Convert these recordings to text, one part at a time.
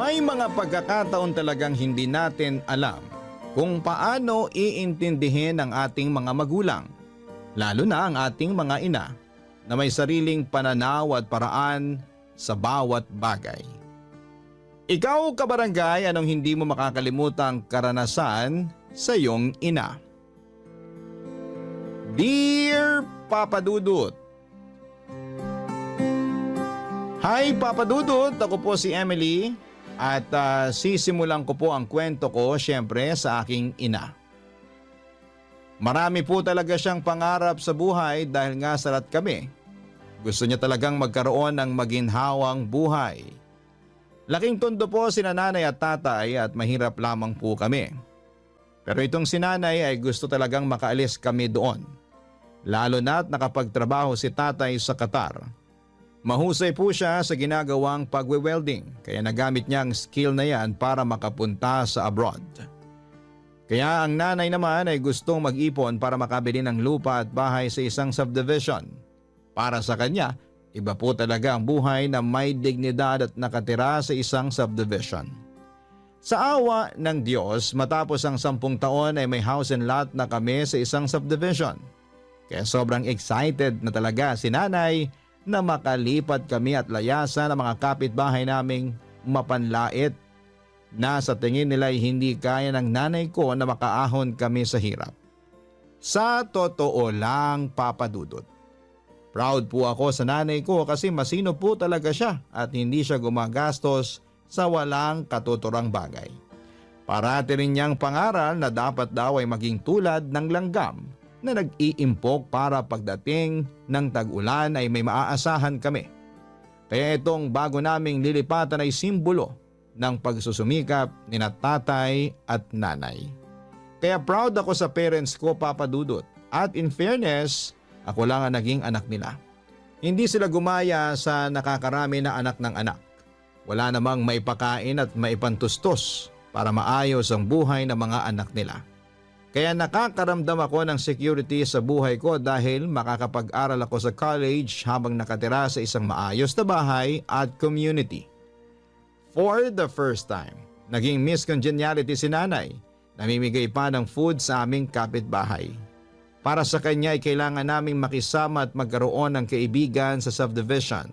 May mga pagkakataon talagang hindi natin alam kung paano iintindihin ang ating mga magulang, lalo na ang ating mga ina na may sariling pananaw at paraan sa bawat bagay. Ikaw, kabarangay, anong hindi mo makakalimutang karanasan sa iyong ina? Dear Papa Dudut, Hi Papa Dudut, ako po si Emily at sisimulan ko po ang kwento ko syempre sa aking ina. Marami po talaga siyang pangarap sa buhay dahil nga salat kami. Gusto niya talagang magkaroon ng maginhawang buhay. Laking tondo po sina nanay at tatay at mahirap lamang po kami. Pero itong si nanay ay gusto talagang makaalis kami doon. Lalo na't nakapagtrabaho si tatay sa Qatar. Mahusay po siya sa ginagawang pagwe-welding kaya nagamit niya ang skill na yan para makapunta sa abroad. Kaya ang nanay naman ay gustong mag-ipon para makabili ng lupa at bahay sa isang subdivision. Para sa kanya, iba po talaga ang buhay na may dignidad at nakatira sa isang subdivision. Sa awa ng Diyos, matapos ang 10 taon ay may house and lot na kami sa isang subdivision. Kaya sobrang excited na talaga si nanay na makalipat kami at layasan ang mga kapitbahay naming mapanlait na sa tingin nila ay hindi kaya ng nanay ko na makaahon kami sa hirap. Sa totoo lang, Papa Dudut, proud po ako sa nanay ko kasi masino po talaga siya at hindi siya gumagastos sa walang katuturang bagay. Parati rin niyang pangaral na dapat daw ay maging tulad ng langgam na nag-iimpok para pagdating ng tag-ulan ay may maaasahan kami. Kaya itong bago naming lilipatan ay simbolo ng pagsusumikap ni tatay at nanay. Kaya proud ako sa parents ko, Papa Dudut, at in fairness, ako lang ang naging anak nila. Hindi sila gumaya sa nakakarami na anak ng anak. Wala namang maipakain at maipantustos para maayos ang buhay ng mga anak nila. Kaya nakakaramdam ako ng security sa buhay ko dahil makakapag-aral ako sa college habang nakatira sa isang maayos na bahay at community. For the first time, naging Miss Congeniality si nanay. Namimigay pa ng food sa aming kapitbahay. Para sa kanya ay kailangan naming makisama at magkaroon ng kaibigan sa subdivision.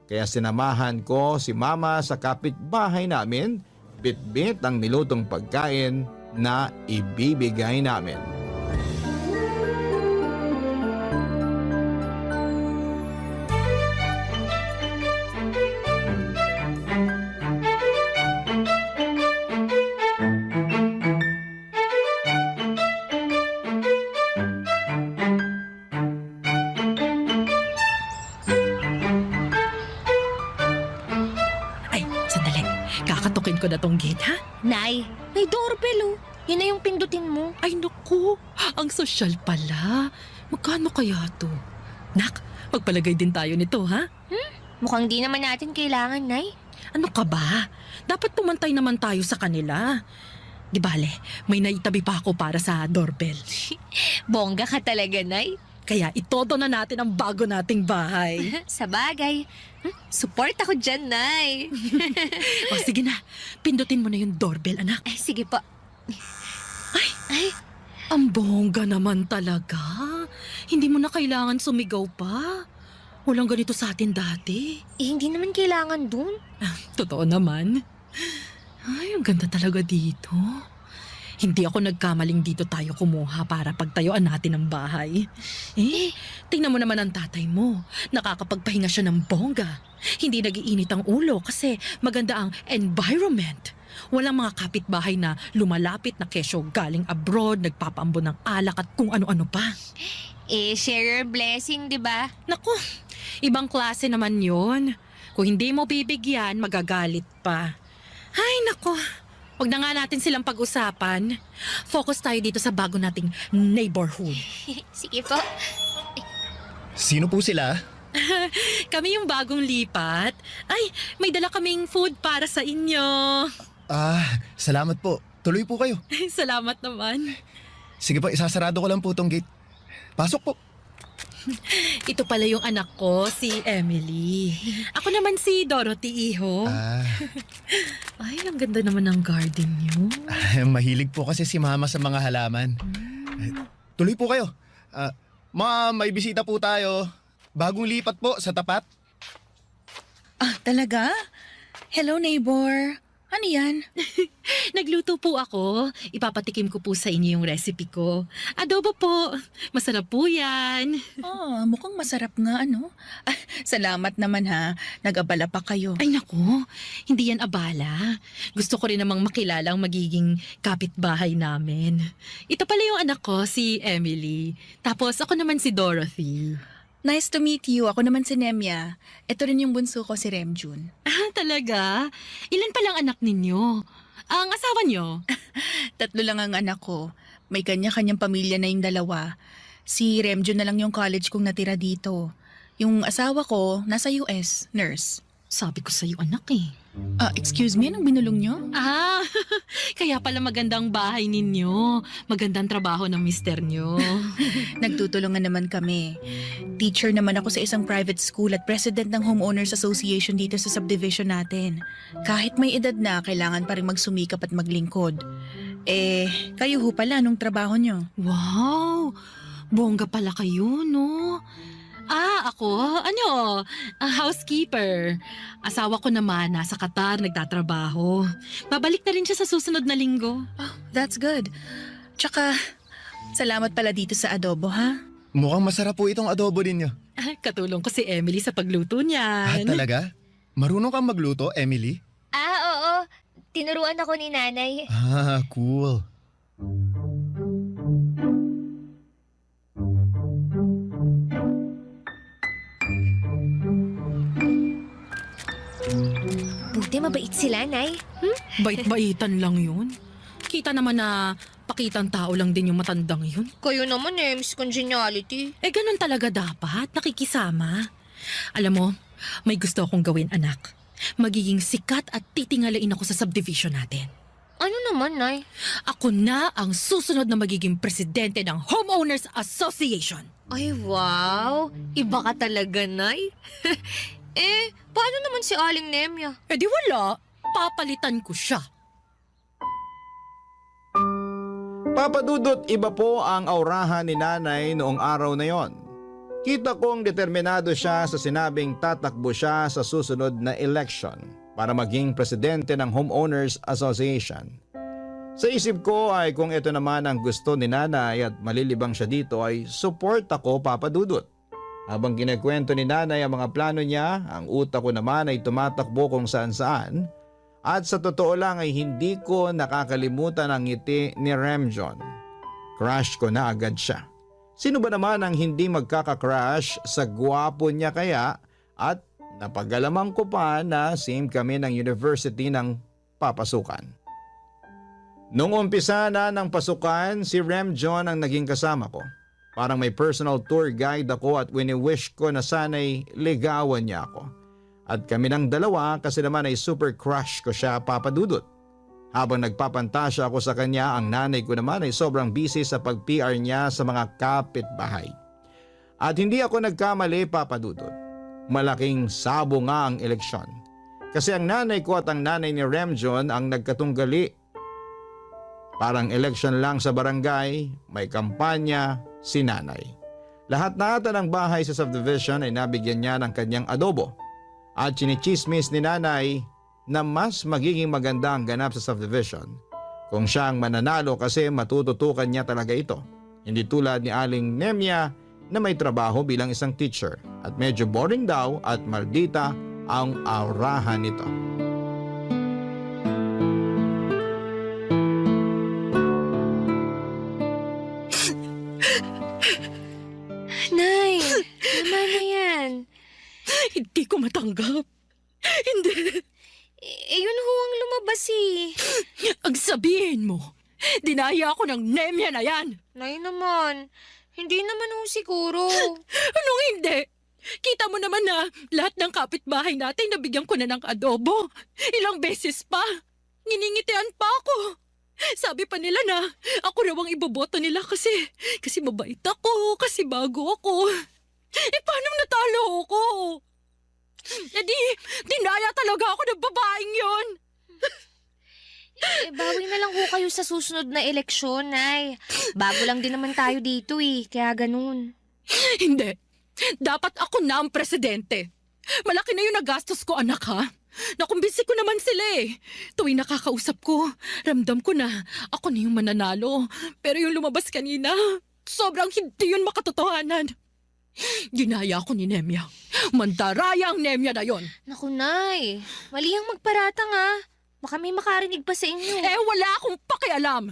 Kaya sinamahan ko si mama sa kapitbahay namin, bit-bit ang nilutong pagkain na ibibigay namin. Ay, sandali. Kakatukin ko na tong gate, ha? Nay, may doorbell oh. Yun na yung pindutin mo. Ay, naku. Ang sosyal pala. Magkano kaya to? Nak, magpalagay din tayo nito, ha? Mukhang di naman natin kailangan, Nay. Ano ka ba? Dapat pumantay naman tayo sa kanila. Di bale, may naitabi pa ako para sa doorbell. Bongga ka talaga, Nay. Kaya itodo na natin ang bago nating bahay. Sa bagay. Support ako dyan, Nay. O sige na, pindutin mo na yung doorbell, anak. Ay, sige po. Ay, Ang bongga naman talaga. Hindi mo na kailangan sumigaw pa. Walang ganito sa atin dati. hindi naman kailangan dun. Totoo naman. Ay, ang ganda talaga dito. Hindi ako nagkamaling dito tayo kumuha para pagtayuan natin ang bahay. Tingnan mo naman ang tatay mo. Nakakapagpahinga siya ng bongga. Hindi nagiinit ang ulo kasi maganda ang environment. Walang mga kapitbahay na lumalapit na kesyo galing abroad, nagpapaambon ng alak at kung ano-ano pa. Share your blessing, di ba? Naku, ibang klase naman yon. Kung hindi mo bibigyan, magagalit pa. Ay, naku. Huwag na nga natin silang pag-usapan. Focus tayo dito sa bago nating neighborhood. Sige po. Sino po sila? Kami yung bagong lipat. Ay, may dala kaming food para sa inyo. Salamat po. Tuloy po kayo. Salamat naman. Sige po, isasarado ko lang po tong gate. Pasok po. Ito pala yung anak ko, si Emily. Ako naman si Dorothy, iho. Ah, Ay, ang ganda naman ng garden niyo. mahilig po kasi si Mama sa mga halaman. Tuloy po kayo. Ma'am, may bisita po tayo. Bagong lipat po sa tapat. Ah, talaga? Hello, neighbor. Ano yan? Nagluto po ako. Ipapatikim ko po sa inyo yung recipe ko. Adobo po. Masarap po yan. Oh, mukhang masarap nga, ano? Ah, salamat naman ha. Nag-abala pa kayo. Ay naku, hindi yan abala. Gusto ko rin namang makilala ang magiging kapitbahay namin. Ito pala yung anak ko, si Emily. Tapos ako naman si Dorothy. Nice to meet you. Ako naman si Nemya. Ito rin yung bunso ko, si Remjun. Ah, talaga? Ilan palang anak ninyo? Ang asawa nyo? Tatlo lang ang anak ko. May kanya-kanyang pamilya na yung dalawa. Si Remjun na lang yung college kong natira dito. Yung asawa ko, nasa US, nurse. Sabi ko sa'yo anak eh. Ah, excuse me, anong binulong nyo? Ah, kaya pala magandang bahay ninyo. Magandang trabaho ng mister nyo. Nagtutulungan naman kami. Teacher naman ako sa isang private school at president ng Homeowners Association dito sa subdivision natin. Kahit may edad na, kailangan pa rin magsumikap at maglingkod. Kayo ho pala, anong trabaho nyo? Wow! Bongga pala kayo, no? Ah, ako? Housekeeper. Asawa ko naman, nasa Qatar, nagtatrabaho. Babalik na rin siya sa susunod na linggo. Oh, that's good. Tsaka, salamat pala dito sa adobo, ha? Mukhang masarap po itong adobo ninyo. Katulong ko si Emily sa pagluto Ah, niyan. talaga? Marunong kang magluto, Emily? Oo. Tinuruan ako ni nanay. Ah, cool. Buti mabait sila, Nay. Bait-baitan lang yun. Kita naman na pakitang tao lang din yung matandang yun. Kayo naman Miss Congeniality. Ganun talaga dapat, nakikisama. Alam mo, may gusto akong gawin anak. Magiging sikat at titingalain ako sa subdivision natin. Ano naman, Nay? Ako na ang susunod na magiging presidente ng Homeowners Association. Ay, wow. Iba ka talaga, Nay. Paano naman si Aling Nemya? Di wala, papalitan ko siya. Papadudot, iba po ang aurahan ni nanay noong araw na yon. Kita kong determinado siya sa sinabing tatakbo siya sa susunod na election para maging presidente ng Homeowners Association. Sa isip ko ay kung ito naman ang gusto ni nanay at malilibang siya dito ay support ako, Papadudot. Habang kinikwento ni nanay ang mga plano niya, ang utak ko naman ay tumatakbo kung saan-saan. At sa totoo lang ay hindi ko nakakalimutan ang ngiti ni Remjon. Crush ko na agad siya. Sino ba naman ang hindi magkaka-crush sa gwapo niya kaya at napagalamang ko pa na same kami ng university ng papasukan. Nung umpisa na ng pasukan, si Remjon ang naging kasama ko. Parang may personal tour guide ako at wini-wish ko na sana'y ligawan niya ako. At kami ng dalawa kasi naman ay super crush ko siya, Papadudot. Habang nagpapantasya ako sa kanya, ang nanay ko naman ay sobrang busy sa pag-PR niya sa mga kapitbahay. At hindi ako nagkamali, Papadudot. Malaking sabo nga ang eleksyon. Kasi ang nanay ko at ang nanay ni Remjon ang nagkatunggali. Parang election lang sa barangay, may kampanya, si nanay. Lahat na ata ng bahay sa subdivision ay nabigyan niya ng kanyang adobo. At chinichismis ni nanay na mas magiging maganda ang ganap sa subdivision kung siya ang mananalo kasi matututukan niya talaga ito. Hindi tulad ni Aling Nemya na may trabaho bilang isang teacher at medyo boring daw at maldita ang aurahan nito. Nay, naman na yan. Hindi ko matanggap. Hindi. Yun ho ang lumabas eh. Ang sabihin mo, dinaya ako ng Nemya na yan. Nay naman, hindi naman ho siguro. Anong hindi? Kita mo naman na lahat ng kapitbahay natin nabigyan ko na ng adobo. Ilang beses pa. Nginingitian pa ako. Sabi pa nila na ako raw ang iboboto nila kasi mabait ako, kasi bago ako. Paano natalo ako? Dinaya talaga ako ng babaeng yon. Bawi na lang ho kayo sa susunod na eleksyon, Nay. Bago lang din naman tayo dito kaya ganun. Hindi. Dapat ako na ang presidente. Malaki na yung nagastos ko, anak, ha? Nakumbisi ko naman sila Tuwing nakakausap ko, ramdam ko na ako na yung mananalo. Pero yung lumabas kanina, sobrang hindi yun makatotohanan. Ginaya ako ni Nemya. Mandaraya ang Nemya na yon. Naku, Nay. Mali ang magparatang, Baka may makarinig pa sa inyo. Wala akong pakialam.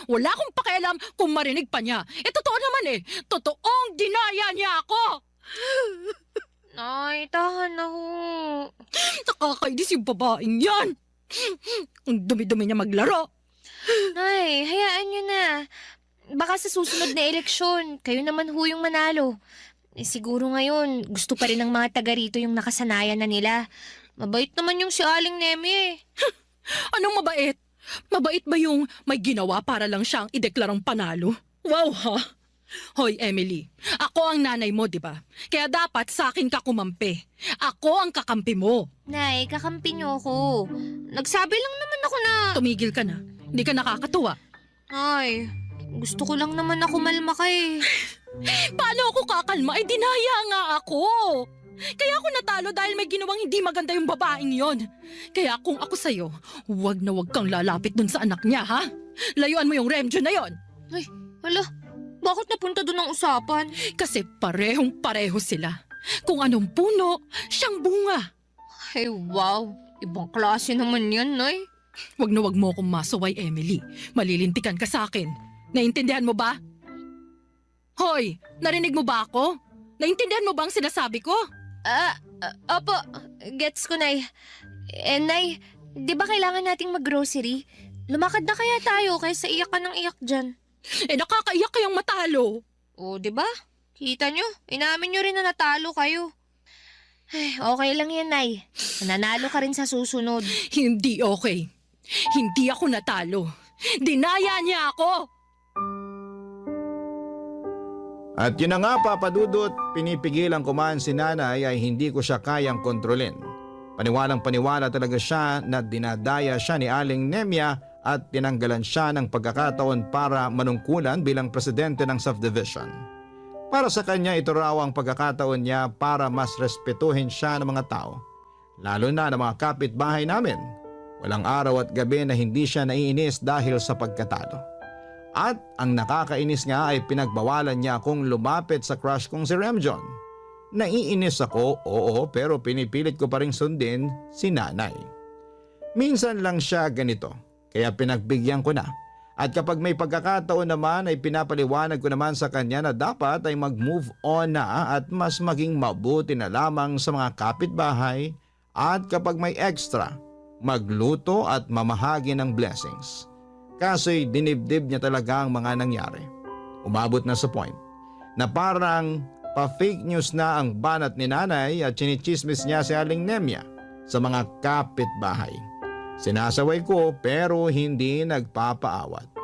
Wala akong pakialam kung marinig pa niya. Totoo naman Totoong dinaya niya ako. Nay, tahan na ho. Nakakainis yung babaeng yan. Ang dumi-dumi niya maglaro. Nay, hayaan nyo na. Baka sa susunod na eleksyon, kayo naman ho yung manalo. Siguro ngayon, gusto pa rin ng mga taga rito yung nakasanayan na nila. Mabait naman yung si Aling Nemi Anong mabait? Mabait ba yung may ginawa para lang siyang ideklarang panalo? Wow, ha? Hoy, Emily, ako ang nanay mo, di ba? Kaya dapat sa akin ka kumampi. Ako ang kakampi mo. Nay, kakampi niyo ako. Nagsabi lang naman ako na... Tumigil ka na. Hindi ka nakakatuwa. Ay, gusto ko lang naman ako malmaka Paano ako kakalma? Dinaya nga ako. Kaya ako natalo dahil may ginawang hindi maganda yung babaeng yon. Kaya kung ako sa'yo, huwag na huwag kang lalapit dun sa anak niya, ha? Layuan mo yung Remjo na yon. Ay, hala. Bakit napunta doon ang usapan? Kasi parehong-pareho sila. Kung anong puno, siyang bunga. Ay, wow. Ibang klase naman yan, Nay. Huwag na huwag mo akong masuway, Emily. Malilintikan ka sa akin. Naintindihan mo ba? Hoy, narinig mo ba ako? Naintindihan mo ba ang sinasabi ko? Opo. Gets ko, Nay. Nay, di ba kailangan nating mag-grocery? Lumakad na kaya tayo kaysa iyak ka ng iyak dyan. Nakakaiyak kayang matalo. O, di ba? Kita nyo, inamin nyo rin na natalo kayo. Ay, okay lang yan, Nay. Nanalo ka rin sa susunod. Hindi okay. Hindi ako natalo. Dinaya niya ako. At yun na nga, Papa Dudut, pinipigilan ko man si nanay ay hindi ko siya kayang kontrolin. Paniwalang paniwala talaga siya na dinadaya siya ni Aling Nemya at tinanggalan siya ng pagkakataon para manungkulan bilang presidente ng subdivision. Para sa kanya ito raw ang pagkakataon niya para mas respetuhin siya ng mga tao, lalo na ng mga kapitbahay namin. Walang araw at gabi na hindi siya naiinis dahil sa pagkatalo. At ang nakakainis nga ay pinagbawalan niya akong lumapit sa crush kong si Remjon. Naiinis ako, oo, pero pinipilit ko pa rin sundin si nanay. Minsan lang siya ganito, kaya pinagbigyan ko na. At kapag may pagkakataon naman ay pinapaliwanag ko naman sa kanya na dapat ay mag-move on na at mas maging mabuti na lamang sa mga kapitbahay at kapag may extra, magluto at mamahagi ng blessings. Kaso'y dinibdib niya talaga ang mga nangyari. Umabot na sa point na parang pa-fake news na ang banat ni nanay at chinichismis niya si Aling Nemya sa mga kapitbahay. Sinasaway ko pero hindi nagpapaawat.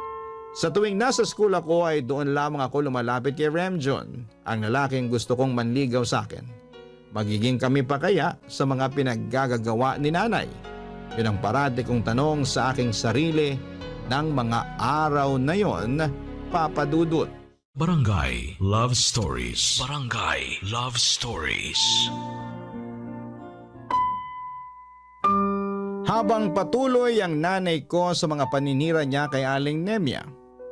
Sa tuwing nasa school ako ay doon lamang ako lumalapit kay Remjon, ang lalaking gusto kong manligaw sa akin. Magiging kami pa kaya sa mga pinaggagawa ni nanay? Yun ang parati kong tanong sa aking sarili ng mga araw na yon, Papa Dudut. Barangay Love Stories. Barangay Love Stories. Habang patuloy ang nanay ko sa mga paninira niya kay Aling Nemya,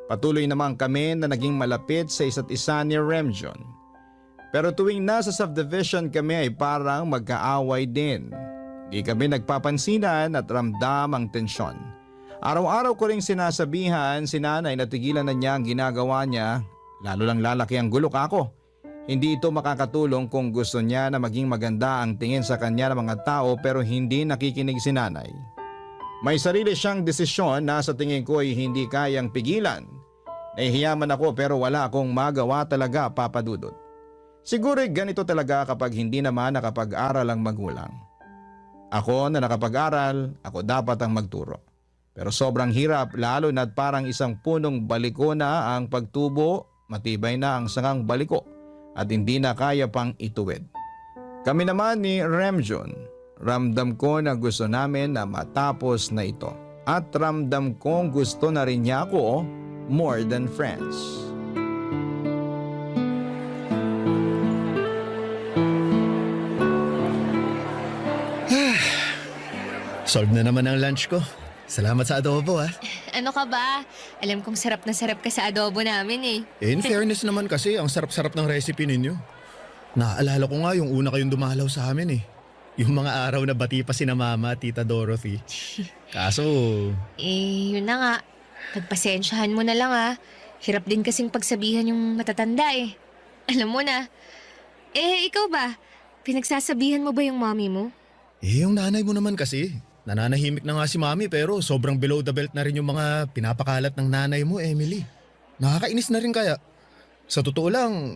patuloy naman kami na naging malapit sa isa't isa ni Remjon. Pero tuwing nasa subdivision kami ay parang magkaaway din. Di kami nagpapansinan at ramdam ang tensyon. Araw-araw ko ring sinasabihan si nanay na tigilan na niya ang ginagawa niya, lalo lang lalaki ang gulok ako. Hindi ito makakatulong kung gusto niya na maging maganda ang tingin sa kanya ng mga tao pero hindi nakikinig si nanay. May sarili siyang desisyon na sa tingin ko ay hindi kayang pigilan. Nahihiyaman ako pero wala akong magawa talaga, Papa Dudut. Siguro ganito talaga kapag hindi naman nakapag-aral ang magulang. Ako na nakapag-aral, ako dapat ang magturo. Pero sobrang hirap lalo na't parang isang punong baliko na ang pagtubo, matibay na ang sangang baliko. at hindi na kaya pang ituwid. Kami naman ni Remjun, ramdam ko na gusto namin na matapos na ito at ramdam kong gusto na rin niya ako more than friends. Solve na naman ang lunch ko. Salamat sa adobo ha. Ano ka ba? Alam kong sarap na sarap ka sa adobo namin eh. In fairness naman kasi, ang sarap-sarap ng recipe ninyo. Naaalala ko nga yung una kayong dumalaw sa amin eh. Yung mga araw na bati pa si na Mama at Tita Dorothy. Kaso, Yun na nga. Pagpasensyahan mo na lang ah. Hirap din kasing pagsabihan yung matatanda eh. Alam mo na. Ikaw ba? Pinagsasabihan mo ba yung mommy mo? yung nanay mo naman kasi. Nananahimik na nga si Mami pero sobrang below the belt na rin yung mga pinapakalat ng nanay mo, Emily. Nakakainis na rin kaya. Sa totoo lang,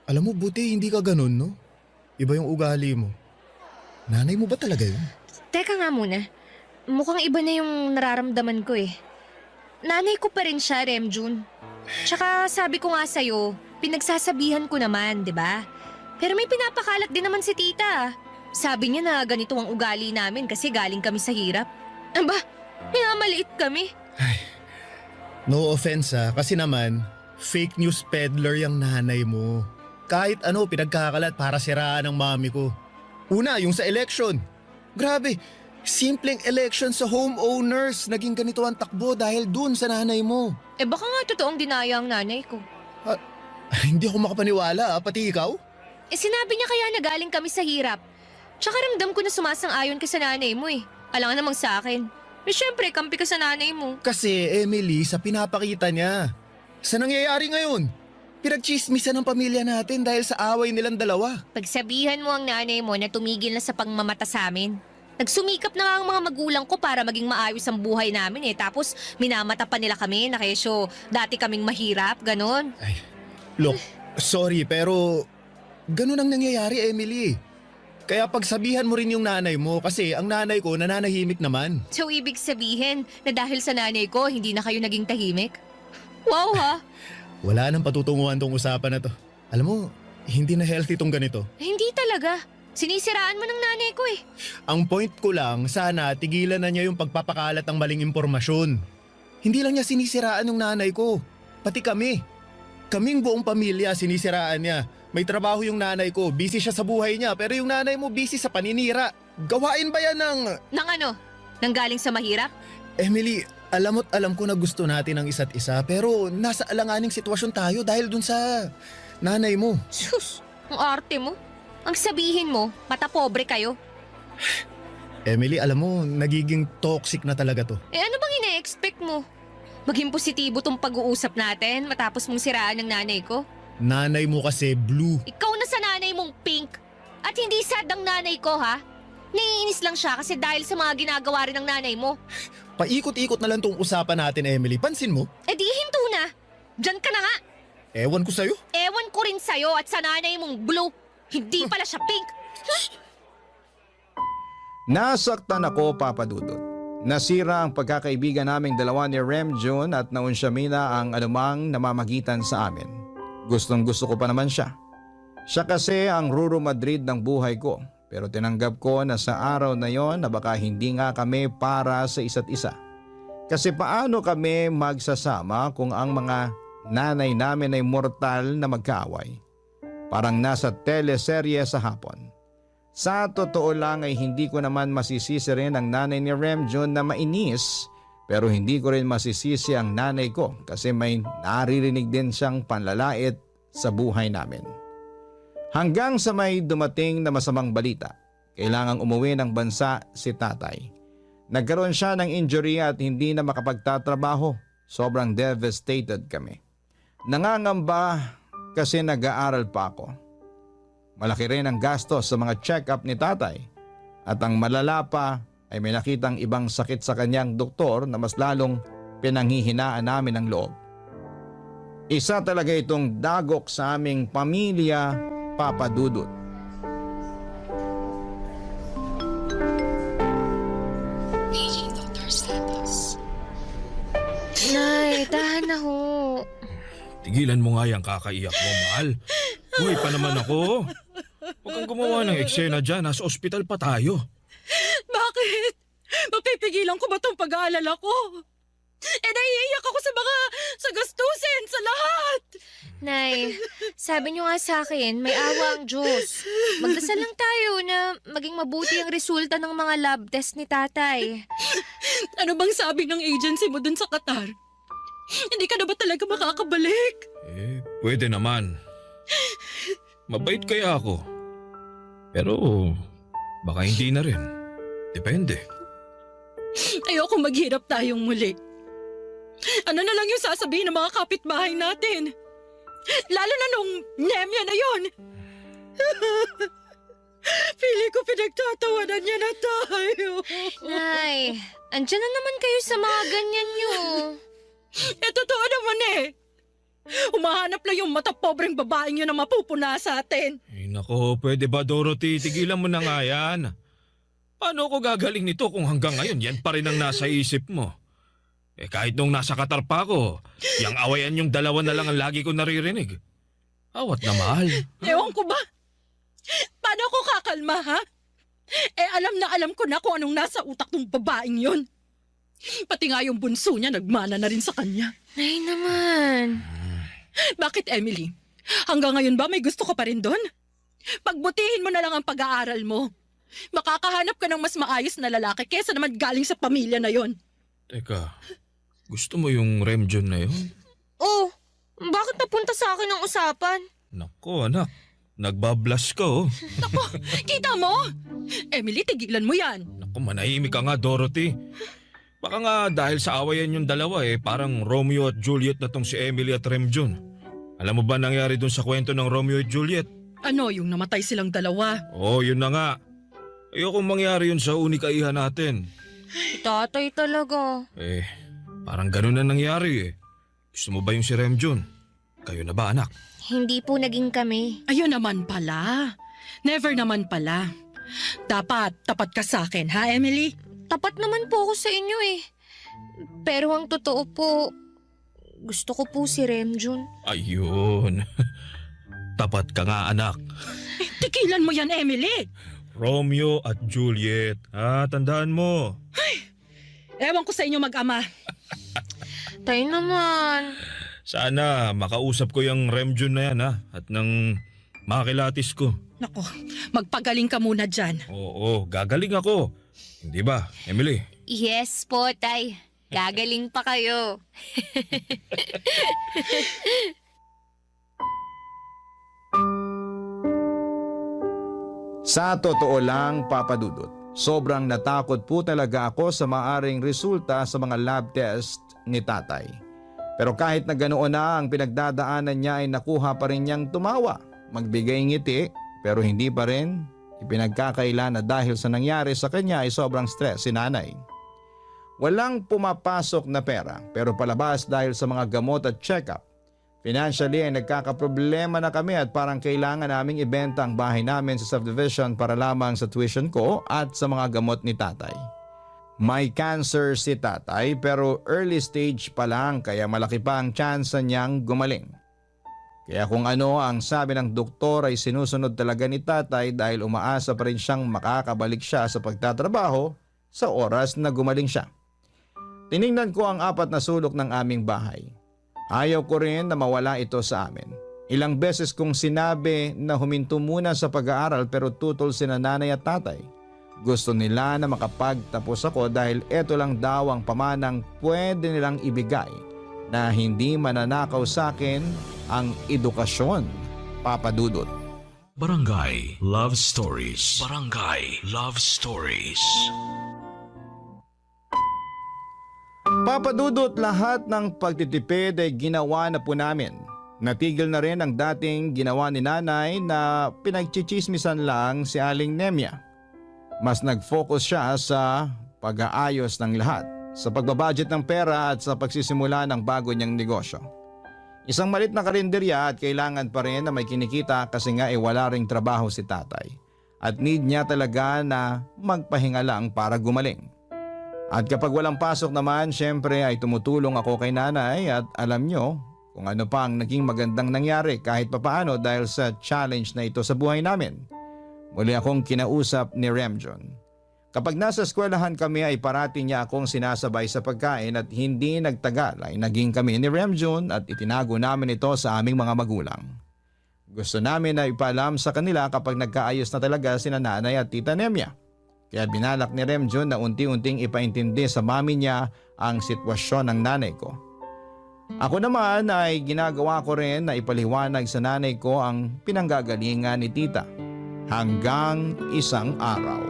alam mo buti hindi ka ganun, no? Iba yung ugali mo. Nanay mo ba talaga yun? Teka nga muna. Mukhang iba na yung nararamdaman ko eh. Nanay ko pa rin siya, Remjun. Tsaka sabi ko nga sa'yo, pinagsasabihan ko naman, di ba? Pero may pinapakalat din naman si tita. Sabi niya na ganito ang ugali namin kasi galing kami sa hirap. Aba, minamaliit kami. No offense kasi naman, fake news peddler yung nanay mo. Kahit ano pinagkakalat para siraan ng mami ko. Una, yung sa election. Grabe, simpleng election sa homeowners. Naging ganito ang takbo dahil dun sa nanay mo. Baka nga totoong dinaya ang nanay ko. Hindi ako makapaniwala, pati ikaw? Sinabi niya kaya na galing kami sa hirap. Tsaka ramdam ko na sumasang-ayon ka sa nanay mo eh. Alangan namang sa akin. Siyempre, kampi ka sa nanay mo. Kasi Emily, sa pinapakita niya. Sa nangyayari ngayon, pinagchismisan ng pamilya natin dahil sa away nilang dalawa. Pagsabihan mo ang nanay mo na tumigil na sa pangmamata sa amin. Nagsumikap na nga ang mga magulang ko para maging maayos ang buhay namin eh. Tapos minamata pa nila kami na kesyo dati kaming mahirap, ganon. Look, sorry pero ganun ang nangyayari, Emily. Kaya pagsabihan mo rin yung nanay mo kasi ang nanay ko nananahimik naman. So ibig sabihin na dahil sa nanay ko, hindi na kayo naging tahimik? Wow ha! Wala nang patutunguhan tong usapan na to. Alam mo, hindi na healthy tong ganito. Hindi talaga. Sinisiraan mo ng nanay ko eh. Ang point ko lang, sana tigilan na niya yung pagpapakalat ng maling impormasyon. Hindi lang niya sinisiraan yung nanay ko, pati kami. Kaming buong pamilya sinisiraan niya. May trabaho yung nanay ko, busy siya sa buhay niya, pero yung nanay mo busy sa paninira. Gawain ba yan ng... Nang ano? Nang galing sa mahirap? Emily, alam ko na gusto natin ang isa't isa, pero nasa alanganing sitwasyon tayo dahil dun sa nanay mo. Sus, ang arte mo. Ang sabihin mo, mata pobre kayo. Emily, alam mo, nagiging toxic na talaga to. Ano bang ina-expect mo? Maging positibo tong pag-uusap natin matapos mong siraan ng nanay ko? Nanay mo kasi blue. Ikaw na sa nanay mong pink. At hindi sad ang nanay ko ha? Naiinis lang siya kasi dahil sa mga ginagawa rin ng nanay mo. Paikot-ikot na lang tong usapan natin, Emily. Pansin mo? Di hinto na. Diyan ka na nga. Ewan ko sa'yo. Ewan ko rin sa'yo at sa nanay mong blue. Hindi pala siya pink. Nasaktan ako, Papa Dudut. Nasira ang pagkakaibigan naming dalawa ni Remjun at naunsyamina ang anumang namamagitan sa amin. Gustong-gusto ko pa naman siya. Siya kasi ang Ruru Madrid ng buhay ko. Pero tinanggap ko na sa araw na yon na baka hindi nga kami para sa isa't isa. Kasi paano kami magsasama kung ang mga nanay namin ay mortal na magkaaway? Parang nasa teleserye sa hapon. Sa totoo lang ay hindi ko naman masisisi rin ang nanay ni Remjun na mainis, pero hindi ko rin masisisi ang nanay ko kasi may naririnig din siyang panlalait sa buhay namin. Hanggang sa may dumating na masamang balita, kailangang umuwi ng bansa si tatay. Nagkaroon siya ng injury at hindi na makapagtatrabaho. Sobrang devastated kami. Nangangamba kasi nag-aaral pa ako. Malaki rin ang gastos sa mga check-up ni tatay. At ang malala pa ay may nakitang ibang sakit sa kanyang doktor na mas lalong pinanghihinaan namin ang loob. Isa talaga itong dagok sa aming pamilya, Papa Dudut. Nay, tahan na ho. Tigilan mo nga yung kakaiyak mo, mahal. Buhay pa naman ako. Huwag kang gumawa ng eksena dyan. Nasa ospital pa tayo. Bakit? Mapipigilan ko ba tong pag-aalala ko? Naiiyak ako sa gastusin, sa lahat. Nay, sabi niyo nga sa akin, may awa ang Diyos. Magdasal lang tayo na maging mabuti ang resulta ng mga lab test ni tatay. Ano bang sabi ng agency mo dun sa Qatar? Hindi ka na ba talaga makakabalik? Pwede naman. Mabait kaya ako. Pero baka hindi na rin. Depende. Ayoko maghirap tayong muli. Ano na lang yung sasabihin ng mga kapitbahay natin? Lalo na nung Nemya na yon. Pili ko pinagtatawanan niya na tayo. Nay, andyan na naman kayo sa mga ganyan niyo. Totoo naman eh. Umahanap lang yung mata pobreng babaeng yun na mapupuna sa atin. Nako, pwede ba Dorothy? Tigilan mo na nga yan. Paano ako gagaling nito kung hanggang ngayon yan pa rin ang nasa isip mo? Kahit nung nasa Qatar pa ako, yung awayan yung dalawa na lang ang lagi ko naririnig. Awat na mahal. Ewan ko ba? Paano ako kakalma, ha? Alam ko na kung anong nasa utak ng babaeng yun. Pati nga yung bunso niya nagmana na rin sa kanya. Nay naman. Bakit, Emily? Hanggang ngayon ba may gusto ka pa rin doon? Pagbutihin mo na lang ang pag-aaral mo. Makakahanap ka ng mas maayos na lalaki kesa naman galing sa pamilya na yon. Teka, gusto mo yung Remjon na yun? Oh, bakit napunta sa akin ang usapan? Nako anak, nagbablush ka oh. Naku, kita mo? Emily, tigilan mo yan. Naku, manahimik ka nga Dorothy. Baka nga dahil sa awayan yung dalawa parang Romeo at Juliet na tong si Emily at Remjon. Alam mo ba nangyari dun sa kwento ng Romeo at Juliet? Ano, yung namatay silang dalawa? Oo, yun na nga. Ayokong mangyari yun sa unikaihan natin. Tatay talaga. Parang ganun na nangyari Gusto mo ba yung si Remjon? Kayo na ba anak? Hindi po naging kami. Ayun naman pala. Never naman pala. Dapat tapat ka sa akin, ha, Emily? Tapat naman po ako sa inyo Pero ang totoo po, gusto ko po si Remjon. Ayun. Tapat ka nga anak. Tigilan mo yan, Emily! Romeo at Juliet. Tandaan mo. Ewan ko sa inyo mag-ama. Tayo naman. Sana makausap ko yung Remjon na yan at nang makilatis ko. Nako, magpagaling ka muna dyan. Oo, gagaling ako. Hindi ba, Emily? Yes po, tay. Gagaling pa kayo. Sa totoo lang, Papa Dudut, sobrang natakot po talaga ako sa maaring resulta sa mga lab test ni tatay. Pero kahit na ganoon na ang pinagdadaanan niya ay nakuha pa rin niyang tumawa, magbigay ngiti, pero hindi pa rin ipinagkakaila na dahil sa nangyari sa kanya ay sobrang stress si nanay. Walang pumapasok na pera pero palabas dahil sa mga gamot at check-up. Financially ay nagkakaproblema na kami at parang kailangan naming ibenta ang bahay namin sa subdivision para lamang sa tuition ko at sa mga gamot ni tatay. May cancer si tatay pero early stage pa lang kaya malaki pa ang chance niyang gumaling. Kaya kung ano ang sabi ng doktor ay sinusunod talaga ni tatay dahil umaasa pa rin siyang makakabalik siya sa pagtatrabaho sa oras na gumaling siya. Tiningnan ko ang 4 na sulok ng aming bahay. Ayaw ko rin na mawala ito sa amin. Ilang beses kong sinabi na huminto muna sa pag-aaral pero tutol sina nanay at tatay. Gusto nila na makapagtapos ako dahil ito lang daw ang pamanang pwede nilang ibigay na hindi mananakaw sa akin ang edukasyon, Papa Dudut. Barangay Love Stories. Barangay Love Stories. Papa Dudut, lahat ng pagtitipid ay ginawa na po namin. Natigil na rin ang dating ginawa ni nanay na pinagchichismisan lang si Aling Nemya. Mas nag-focus siya sa pag-aayos ng lahat, sa pagbabudget ng pera at sa pagsisimula ng bago niyang negosyo. Isang malit na karinderya at kailangan pa rin na may kinikita kasi nga wala ring trabaho si tatay. At need niya talaga na magpahinga lang para gumaling. At kapag walang pasok naman, syempre ay tumutulong ako kay nanay at alam nyo kung ano pa ang naging magandang nangyari kahit papaano dahil sa challenge na ito sa buhay namin. Muli akong kinausap ni Remjon. Kapag nasa eskwelahan kami ay parati niya akong sinasabay sa pagkain at hindi nagtagal ay naging kami ni Remjon at itinago namin ito sa aming mga magulang. Gusto namin na ipaalam sa kanila kapag nagkaayos na talaga sina nanay at tita Nemya. Kaya binalak ni Remjon na unti-unting ipaintindi sa mami niya ang sitwasyon ng nanay ko. Ako naman ay ginagawa ko rin na ipaliwanag sa nanay ko ang pinanggagalingan ni tita hanggang isang araw.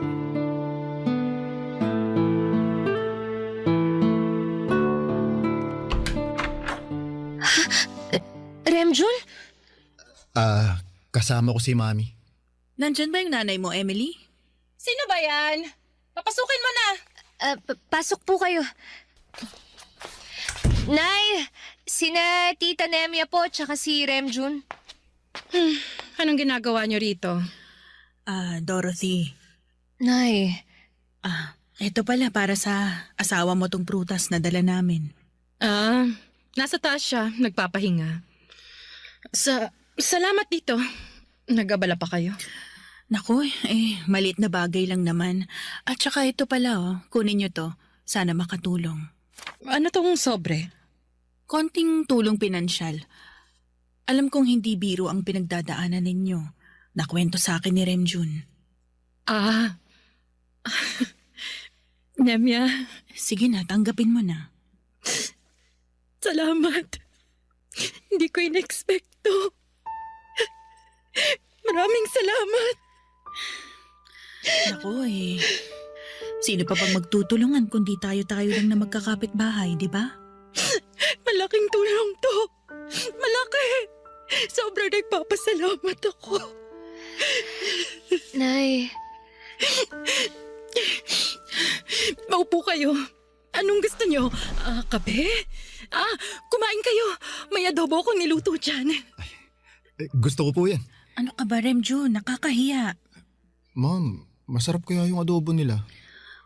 Remjun? Kasama ko si mami. Nandyan ba yung nanay mo, Emily? Sino ba yan? Papasukin mo na! Pasok po kayo. Nay, sina Tita Nemya po tsaka si Remjun. Anong ginagawa niyo rito? Dorothy. Nay, Ito pala para sa asawa mo tong prutas na dala namin. Nasa taas siya, nagpapahinga. Salamat dito. Nag-abala pa kayo? Naku, maliit na bagay lang naman. At saka ito pala, kunin nyo to. Sana makatulong. Ano tong sobre? Konting tulong pinansyal. Alam kong hindi biro ang pinagdadaanan ninyo. Nakwento sa akin ni Remjun. Nemya, Sige na, tanggapin mo na. salamat. Hindi ko in-expecto. Maraming salamat. Naku sino pa bang magtutulungan kundi tayo-tayo lang na magkakapit-bahay, di ba? Malaking tulong to. Malaki. Sobrang nagpapasalamat ako. Nay, Maupo kayo. Anong gusto nyo? Kape? Kumain kayo. May adobo akong niluto dyan. Gusto ko po yan. Ano ka ba, Remjun? Nakakahiya. Ma'am, masarap kaya yung adobo nila.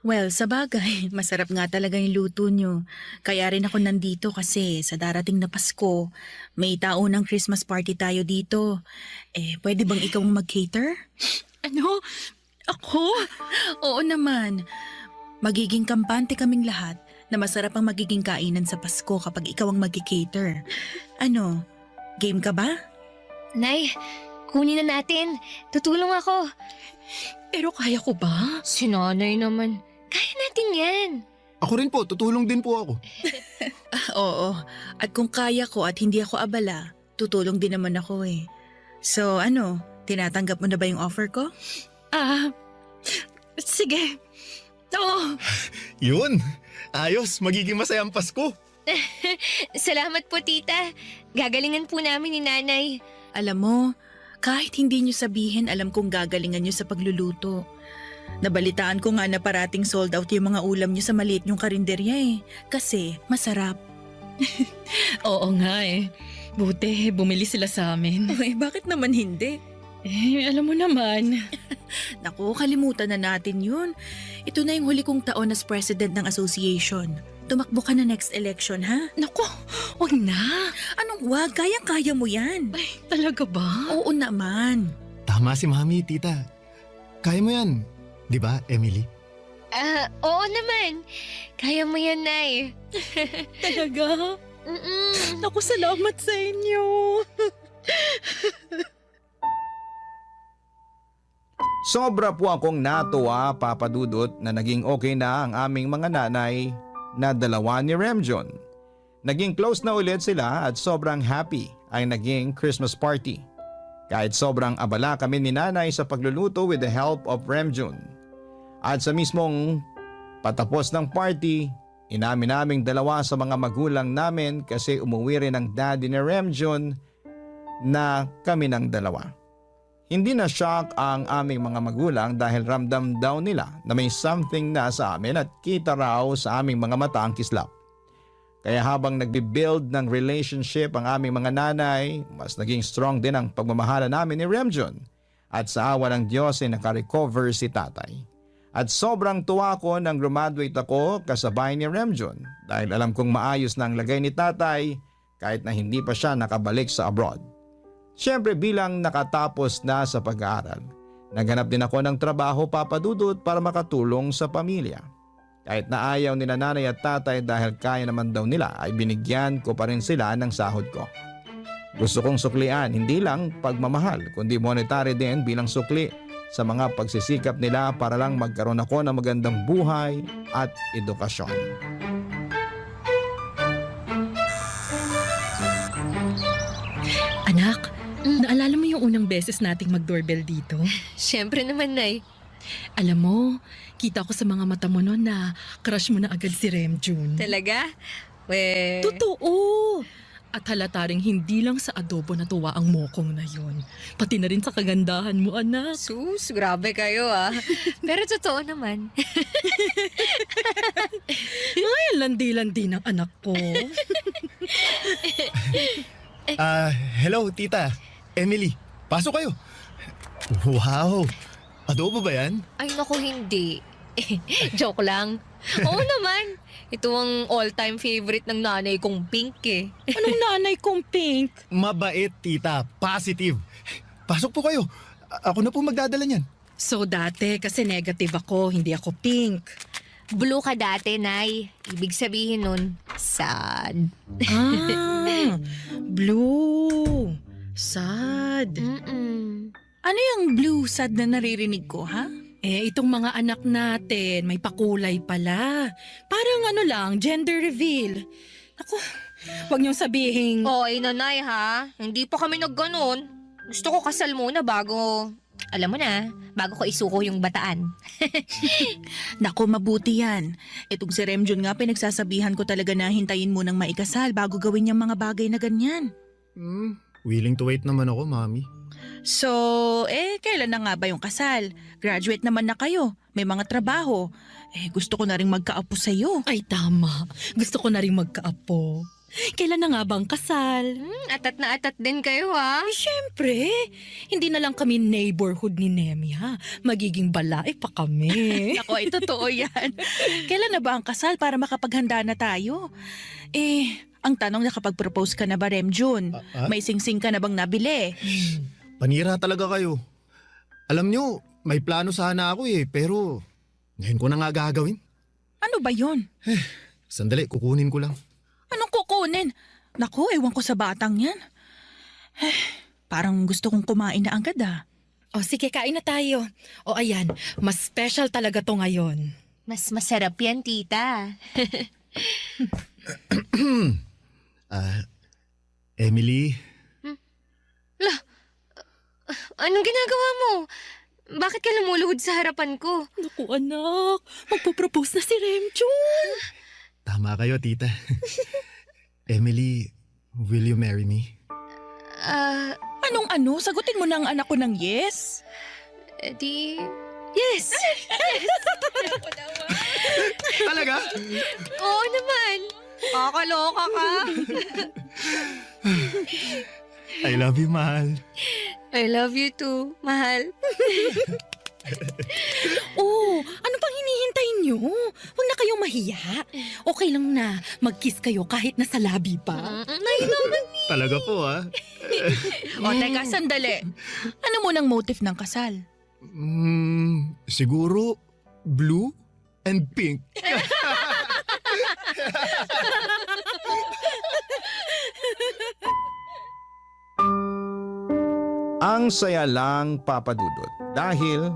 Well, sa bagay, masarap nga talaga yung luto nyo. Kaya rin ako nandito kasi sa darating na Pasko, may taunang Christmas party tayo dito. Pwede bang ikaw mag-cater? Ano? Ako? Oo naman. Magiging kampante kaming lahat na masarap ang magiging kainan sa Pasko kapag ikaw ang mag-cater. Ano, game ka ba? Nay, kunin na natin. Tutulong ako. Pero kaya ko ba? Si nanay naman. Kaya natin yan. Ako rin po, tutulong din po ako. Oo, at kung kaya ko at hindi ako abala, tutulong din naman ako eh. So ano, tinatanggap mo na ba yung offer ko? Sige. Oo. Yun! Ayos, magiging masayang Pasko. Salamat po, tita. Gagalingan po namin ni nanay. Alam mo, kahit hindi nyo sabihin, alam kong gagalingan nyo sa pagluluto. Nabalitaan ko nga na parating sold out yung mga ulam nyo sa maliit nyong karinderya eh. Kasi masarap. Oo nga eh. Buti, bumili sila sa amin. Bakit naman hindi? Alam mo naman. Naku, kalimutan na natin yun. Ito na yung huli kong taon as president ng association. Tumakbo ka na next election, ha? Naku, wag na. Anong wag? Kayang-kaya mo yan. Talaga ba? Oo naman. Tama si Mami, Tita. Kaya mo yan. Di ba, Emily? Oo naman. Kaya mo yan, nay. Talaga? Mm-mm. Naku, salamat sa inyo. Sobra po akong natuwa, Papa Dudut, na naging okay na ang aming mga nanay na dalawa ni Remjon. Naging close na ulit sila at sobrang happy ay naging Christmas party. Kahit sobrang abala kami ni nanay sa pagluluto with the help of Remjon. At sa mismong patapos ng party, inamin naming dalawa sa mga magulang namin kasi umuwi rin ang daddy ni Remjon na kami ng dalawa. Hindi na shock ang aming mga magulang dahil ramdam daw nila na may something na sa amin at kita raw sa aming mga mata ang kislap. Kaya habang nagbibuild ng relationship ang aming mga nanay, mas naging strong din ang pagmamahala namin ni Remjon at sa awa ng Diyos ay nakarecover si tatay. At sobrang tuwa ko nang graduate ako kasabay ni Remjon dahil alam kong maayos na ang lagay ni tatay kahit na hindi pa siya nakabalik sa abroad. Siyempre bilang nakatapos na sa pag-aaral, naghanap din ako ng trabaho, Papa Dudut, para makatulong sa pamilya. Kahit na ayaw nila nanay at tatay dahil kaya naman daw nila ay binigyan ko pa rin sila ng sahod ko. Gusto kong suklian hindi lang pagmamahal kundi monetary din bilang sukli sa mga pagsisikap nila para lang magkaroon ako ng magandang buhay at edukasyon. Anak, naalala mo yung unang beses nating mag-doorbell dito? Siyempre naman, Nay. Alam mo, kita ko sa mga mata mo noon na crush mo na agad si Remjun. Talaga? We... Totoo! At halata ring hindi lang sa adobo natuwa ang mokong na yon. Pati na rin sa kagandahan mo, anak. Sus, grabe kayo ah. Pero totoo naman. Ay, landi-landi ng anak ko. Hello, tita. Emily, pasok kayo. Wow, adobo ba yan? Ay, naku, hindi. Joke lang. Oo naman. Ito ang all-time favorite ng nanay kong Pink eh. Anong nanay kong Pink? Mabait, tita. Positive. Pasok po kayo. Ako na po magdadala niyan. So dati kasi negative ako, hindi ako pink. Blue ka dati, Nay. Ibig sabihin nun, sad. Ah, blue. Sad. Mm-mm. Ano yung blue sad na naririnig ko, ha? Eh, itong mga anak natin, may pakulay pala. Parang ano lang, gender reveal. Ako, wag niyong sabihin. Oy, nanay ha. Hindi pa kami nagganon. Gusto ko kasal muna bago, alam mo na, bago ko isuko yung bataan. Naku, mabuti yan. Itong si Remjun nga, pinagsasabihan ko talaga na hintayin mo nang maikasal bago gawin yung mga bagay na ganyan. Willing to wait naman ako, mami. So, kailan na nga ba yung kasal? Graduate naman na kayo. May mga trabaho. Gusto ko na rin magkaapo sa'yo. Ay, tama. Gusto ko na rin magkaapo. Kailan na nga bang kasal? Atat na atat din kayo ha. Ay, syempre. Hindi na lang kami neighborhood ni Nemia. Magiging balae pa kami. Ako, ay totoo yan. Kailan na ba ang kasal para makapaghanda na tayo? Ang tanong, nakapag-propose ka na ba, Remjun? May singsing ka na bang nabili? Panira talaga kayo. Alam nyo, may plano sana ako pero ngayon ko na nga gagawin. Ano ba yon? Sandali, kukunin ko lang. Anong kukunin? Naku, ewan ko sa batang yan. Parang gusto kong kumain na agad ah. O sige, kain na tayo. O ayan, mas special talaga to ngayon. Mas masarap yan, tita. Emily, Anong ginagawa mo? Bakit ka lumuluhod sa harapan ko? Naku anak, magpo-propose na si Remjun. tama kayo, tita. Emily, will you marry me? Anong ano? Sagutin mo na ang anak ko ng yes. Di... Yes! Talaga? Oo naman. Kakaloka ka. I love you, mahal. I love you too, mahal. Oh, ano pang hinihintay nyo? Huwag na kayong mahiya. Okay lang na mag-kiss kayo kahit nasa labi pa. Nay naman. Talaga po, O teka, sandali. Ano mo ng motive ng kasal? Siguro, blue and pink. Ang saya lang, Papa Dudut, dahil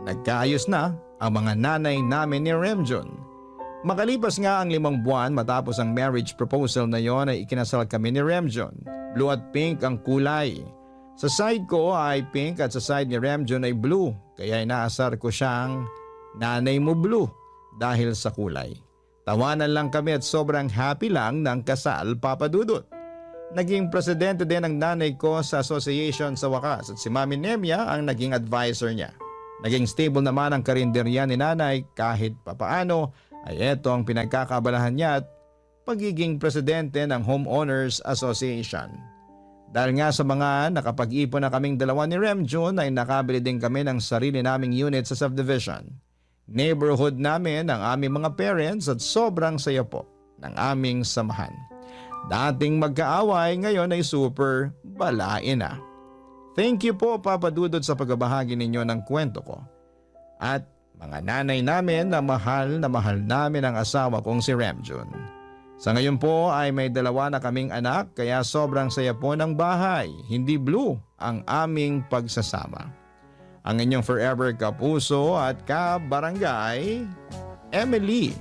nagkaayos na ang mga nanay namin ni Remjun. Makalipas nga ang 5 buwan matapos ang marriage proposal na yon ay ikinasal kami ni Remjun. Blue at pink ang kulay. Sa side ko ay pink at sa side ni Remjun ay blue, kaya inaasar ko siyang nanay mo blue dahil sa kulay. Tawanan lang kami at sobrang happy lang ng kasal, Papa Dudut. Naging presidente din ang nanay ko sa association sa wakas at si Mami Nemia ang naging advisor niya. Naging stable naman ang karinderya ni nanay kahit papaano ay eto ang pinagkakabalahan niya at pagiging presidente ng Homeowners Association. Dahil nga sa mga nakapag-ipon na kaming dalawa ni Remjun ay nakabili din kami ng sarili naming unit sa subdivision. Neighborhood namin ang aming mga parents at sobrang saya po ng aming samahan. Dating magkaaway, ngayon ay super balain na. Thank you po Papa Dudut sa pagbabahagi ninyo ng kwento ko. At mga nanay namin na mahal namin ang asawa kong si Remjun. Sa ngayon po ay may 2 na kaming anak kaya sobrang saya po ng bahay. Hindi blue ang aming pagsasama. Ang inyong forever kapuso at kabarangay, Emily.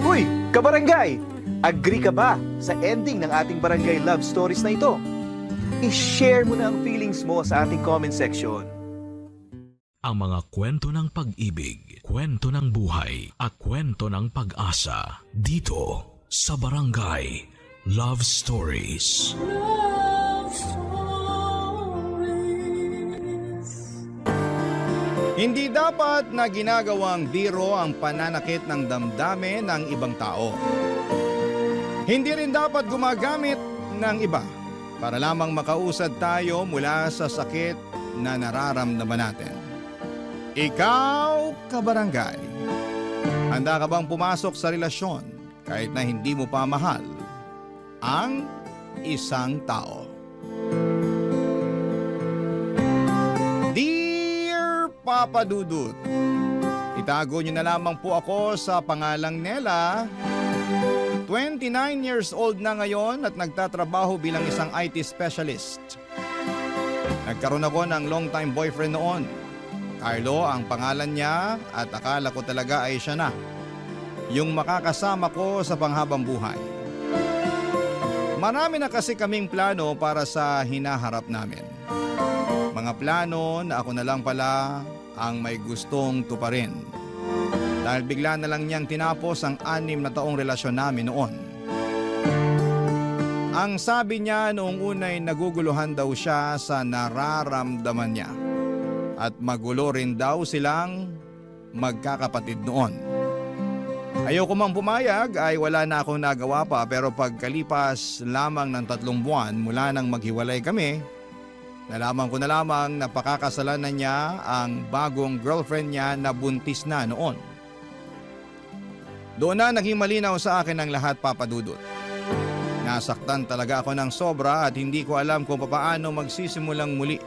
Uy, kabarangay! Agree ka ba sa ending ng ating barangay love stories na ito? I-share mo na ang feelings mo sa ating comment section. Ang mga kwento ng pag-ibig, kwento ng buhay, at kwento ng pag-asa dito sa Barangay Love Stories. Hindi dapat na ginagawang biro ang pananakit ng damdamin ng ibang tao. Hindi rin dapat gumagamit ng iba para lamang makausad tayo mula sa sakit na nararamdaman natin. Ikaw, kabarangay, handa ka bang pumasok sa relasyon kahit na hindi mo pa mahal ang isang tao? Dear Papa Dudut, itago niyo na lamang po ako sa pangalang Nela. 29 years old na ngayon at nagtatrabaho bilang isang IT specialist. Nagkaroon ako ng long-time boyfriend noon. Carlo ang pangalan niya at akala ko talaga ay siya na. Yung makakasama ko sa panghabang buhay. Marami na kasi kaming plano para sa hinaharap namin. Mga plano na ako na lang pala ang may gustong tuparin. Dahil bigla na lang niyang tinapos ang 6 na taong relasyon namin noon. Ang sabi niya noong unay naguguluhan daw siya sa nararamdaman niya. At magulo rin daw silang magkakapatid noon. Ayoko mang pumayag ay wala na akong nagawa pa pero pagkalipas lamang ng 3 buwan mula nang maghiwalay kami, nalaman ko na lamang na pakakasalan na niya ang bagong girlfriend niya na buntis na noon. Doon na naging malinaw sa akin ang lahat, Papa Dudut. Nasaktan talaga ako ng sobra at hindi ko alam kung paano magsisimulang muli.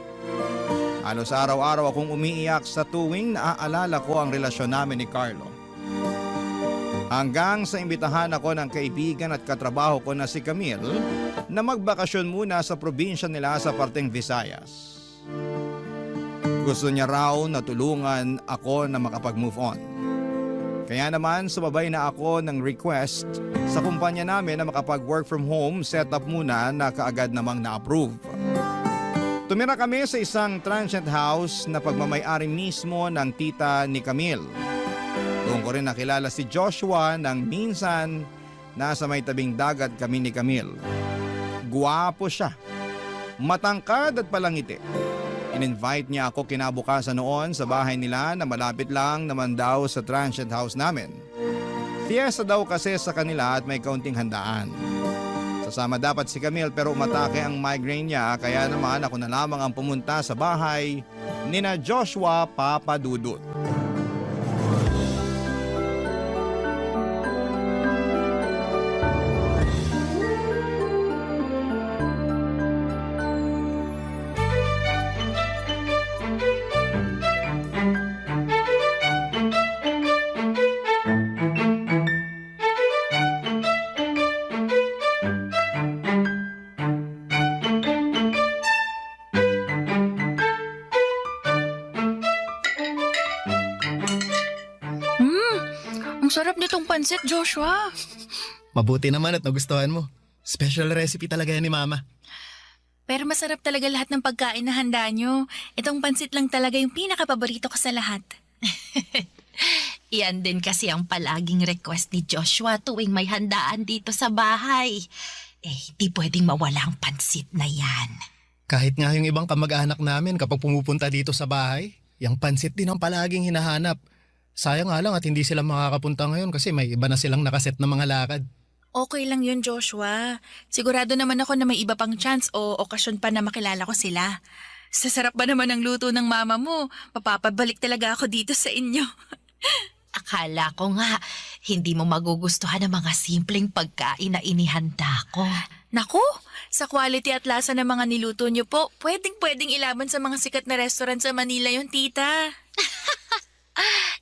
Halos araw-araw akong umiiyak sa tuwing naaalala ko ang relasyon namin ni Carlo. Hanggang sa imbitahan ako ng kaibigan at katrabaho ko na si Camille na magbakasyon muna sa probinsya nila sa parteng Visayas. Gusto niya raw na tulungan ako na makapag-move on. Kaya naman sumabay na ako ng request sa kumpanya namin na makapag-work from home setup muna na kaagad namang na-approve. Tumira kami sa isang transient house na pagmamay-ari mismo ng tita ni Camille. Doon ko rin nakilala si Joshua nang minsan nasa may tabing dagat kami ni Camille. Guwapo siya, matangkad at palangiti. In-invite niya ako kinabukasan noon sa bahay nila na malapit lang naman daw sa transient house namin. Fiesta daw kasi sa kanila at may kaunting handaan. Kasama dapat si Camille pero umatake ang migraine niya kaya naman ako na lamang ang pumunta sa bahay nina Joshua, Papa Dudut. Ang sarap nitong pansit, Joshua. Mabuti naman at nagustuhan mo. Special recipe talaga yan ni Mama. Pero masarap talaga lahat ng pagkain na handa nyo. Itong pansit lang talaga yung pinakapaborito ko sa lahat. Iyan din kasi ang palaging request ni Joshua tuwing may handaan dito sa bahay. Di pwedeng mawala ang pansit na yan. Kahit nga yung ibang kamag-anak namin kapag pumupunta dito sa bahay, yung pansit din ang palaging hinahanap. Sayang nga lang at hindi sila makakapunta ngayon kasi may iba na silang nakaset na mga lakad. Okay lang yun, Joshua. Sigurado naman ako na may iba pang chance o okasyon pa na makilala ko sila. Sa sarap ba naman ng luto ng mama mo? Mapapabalik talaga ako dito sa inyo. Akala ko nga, hindi mo magugustuhan ang mga simpleng pagkain na inihanda ko. Naku, sa quality at lasa ng mga niluto niyo po, pwedeng ilaban sa mga sikat na restaurant sa Manila yung tita.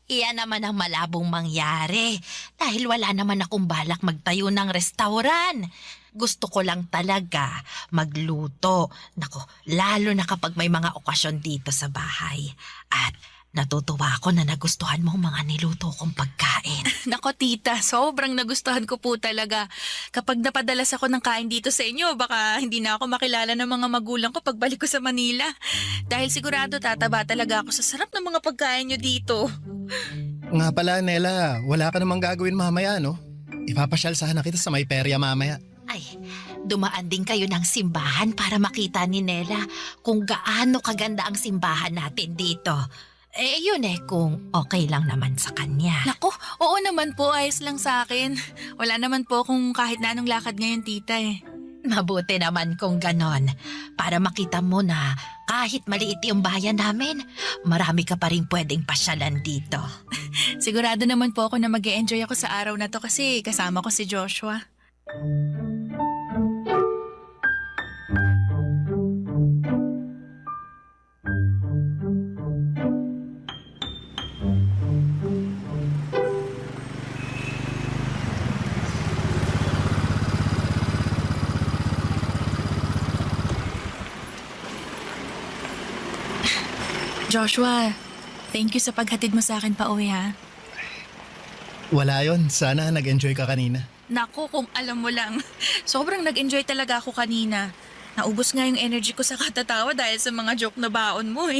Iyan naman ang malabong mangyari dahil wala naman akong balak magtayo ng restauran. Gusto ko lang talaga magluto. Nako, lalo na kapag may mga okasyon dito sa bahay. At natutuwa ako na nagustuhan mo ang mga niluto kong pagkain. Nako tita, sobrang nagustuhan ko po talaga. Kapag napadalas ako ng kain dito sa inyo, baka hindi na ako makilala ng mga magulang ko pagbalik ko sa Manila. Dahil sigurado tataba talaga ako sa sarap ng mga pagkain nyo dito. Nga pala, Nela, wala ka namang gagawin mamaya, no? Ipapasyal sana kita sa may perya mamaya. Ay, dumaan din kayo ng simbahan para makita ni Nela kung gaano kaganda ang simbahan natin dito. Yun kung okay lang naman sa kanya. Nako, oo naman po, ayos lang sa akin. Wala naman po kung kahit na anong lakad ngayon tita Mabuti naman kung ganon. Para makita mo na kahit maliit yung bayan namin, marami ka pa rin pwedeng pasyalan dito. Sigurado naman po ako na mag-e-enjoy ako sa araw na to kasi kasama ko si Joshua. Joshua, thank you sa paghatid mo sa akin pa uwi ha. Wala yon, sana nag-enjoy ka kanina. Naku, kung alam mo lang. Sobrang nag-enjoy talaga ako kanina. Naubos nga yung energy ko sa katatawa dahil sa mga joke na baon mo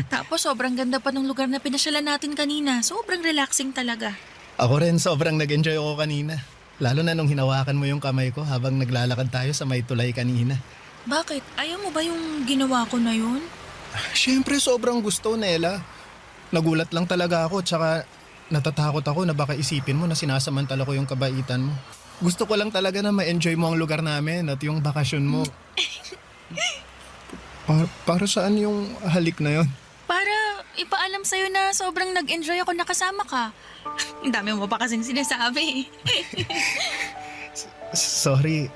Tapos sobrang ganda pa ng lugar na pinasyalan natin kanina. Sobrang relaxing talaga. Ako rin, sobrang nag-enjoy ako kanina. Lalo na nung hinawakan mo yung kamay ko habang naglalakad tayo sa may tulay kanina. Bakit? Ayaw mo ba yung ginawa ko na yun? Siyempre, sobrang gusto, Nela. Nagulat lang talaga ako, tsaka natatakot ako na baka isipin mo na sinasamantala ko yung kabaitan mo. Gusto ko lang talaga na ma-enjoy mo ang lugar namin at yung bakasyon mo. Para saan yung halik na yon? Para ipaalam sa'yo na sobrang nag-enjoy ako nakasama ka. Ang dami mo pa kasing sinasabi. Sorry.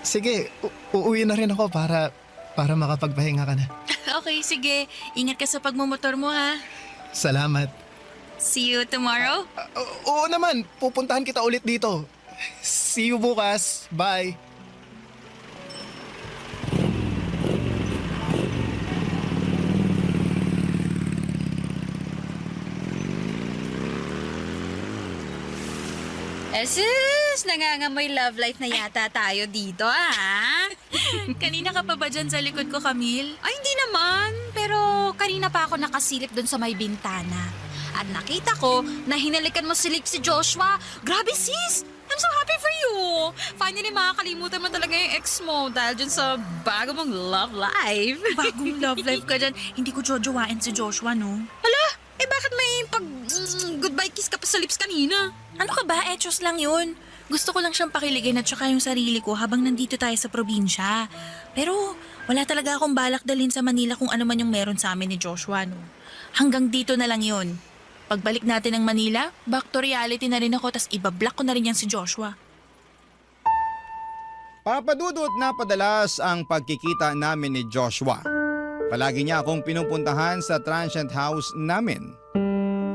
Sige, uuwi na rin ako para makapagpahinga ka na. Okay, sige. Ingat ka sa pagmumotor mo ha. Salamat. See you tomorrow. Oo naman, pupuntahan kita ulit dito. See you bukas. Bye. Sus, nangangamoy love life na yata tayo dito, Kanina ka pa ba dyan sa likod ko, Camille? Ay, hindi naman. Pero kanina pa ako nakasilip doon sa may bintana. At nakita ko na hinalikan mo silip si Joshua. Grabe, sis! I'm so happy for you! Finally, makakalimutan mo talaga yung ex mo dahil dyan sa bago mong love life. Bagong love life ka dyan. Hindi ko jojowain si Joshua, no? Bakit may goodbye kiss ka pa sa lips kanina? Ano ka ba? Etos lang yun. Gusto ko lang siyang pakiligin at saka yung sarili ko habang nandito tayo sa probinsya. Pero wala talaga akong balak dalhin sa Manila kung ano man yung meron sa amin ni Joshua, no? Hanggang dito na lang yun. Pagbalik natin ng Manila, back to reality na rin ako tas ibablock ko na rin yan si Joshua. Papadudot na padalas ang pagkikita namin ni Joshua. Palagi niya akong pinupuntahan sa transient house namin.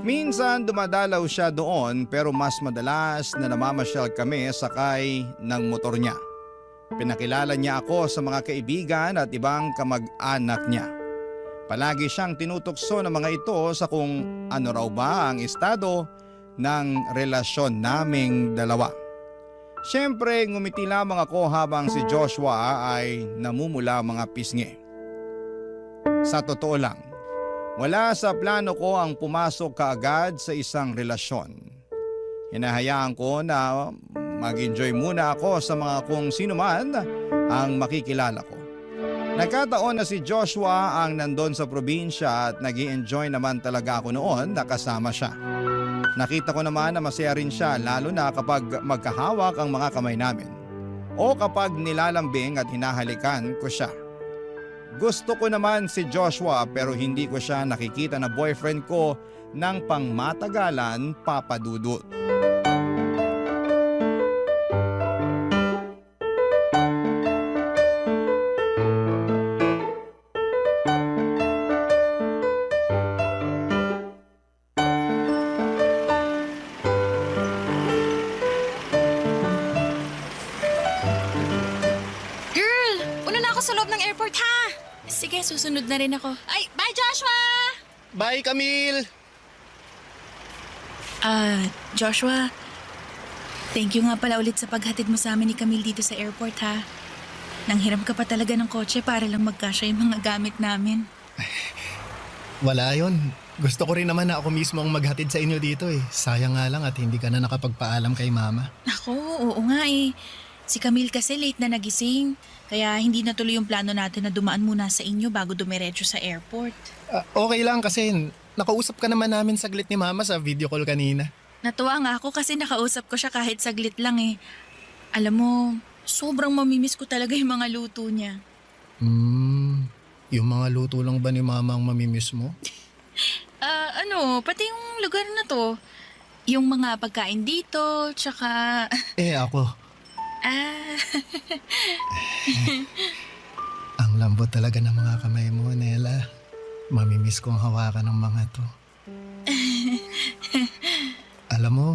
Minsan dumadalaw siya doon pero mas madalas na namamasyal kami sakay ng motor niya. Pinakilala niya ako sa mga kaibigan at ibang kamag-anak niya. Palagi siyang tinutokso ng mga ito sa kung ano raw ba ang estado ng relasyon naming dalawa. Siyempre ngumiti lamang ako habang si Joshua ay namumula mga pisngi. Sa totoo lang, wala sa plano ko ang pumasok kaagad sa isang relasyon. Hinahayaan ko na mag-enjoy muna ako sa mga kung sino man ang makikilala ko. Nagkataon na si Joshua ang nandun sa probinsya at nag-i-enjoy naman talaga ako noon na kasama siya. Nakita ko naman na masaya rin siya lalo na kapag magkahawak ang mga kamay namin o kapag nilalambing at hinahalikan ko siya. Gusto ko naman si Joshua pero hindi ko siya nakikita na boyfriend ko ng pangmatagalan, Papa Dudut. Girl, una na ako sa loob ng airport ha. Sige, susunod na rin ako. Ay, bye Joshua! Bye, Camille! Joshua, thank you nga pala ulit sa paghatid mo sa amin ni Camille dito sa airport ha. Nanghiram ka pa talaga ng kotse para lang magkasya yung mga gamit namin. Wala yon. Gusto ko rin naman na ako mismo ang maghatid sa inyo dito eh. Sayang nga lang at hindi ka na nakapagpaalam kay Mama. Ako, oo nga eh. Si Camille kasi late na nagising. Kaya hindi natuloy yung plano natin na dumaan muna sa inyo bago dumiretso sa airport. Okay lang kasi nakausap ka naman namin saglit ni Mama sa video call kanina. Natuwa nga ako kasi nakausap ko siya kahit saglit lang eh. Alam mo, sobrang mamimiss ko talaga yung mga luto niya. Yung mga luto lang ba ni Mama ang mamimiss mo? Pati yung lugar na to. Yung mga pagkain dito, tsaka... Ako. Ang lambot talaga ng mga kamay mo, Nela. Mamimiss kong hawakan ng mga to. Alam mo,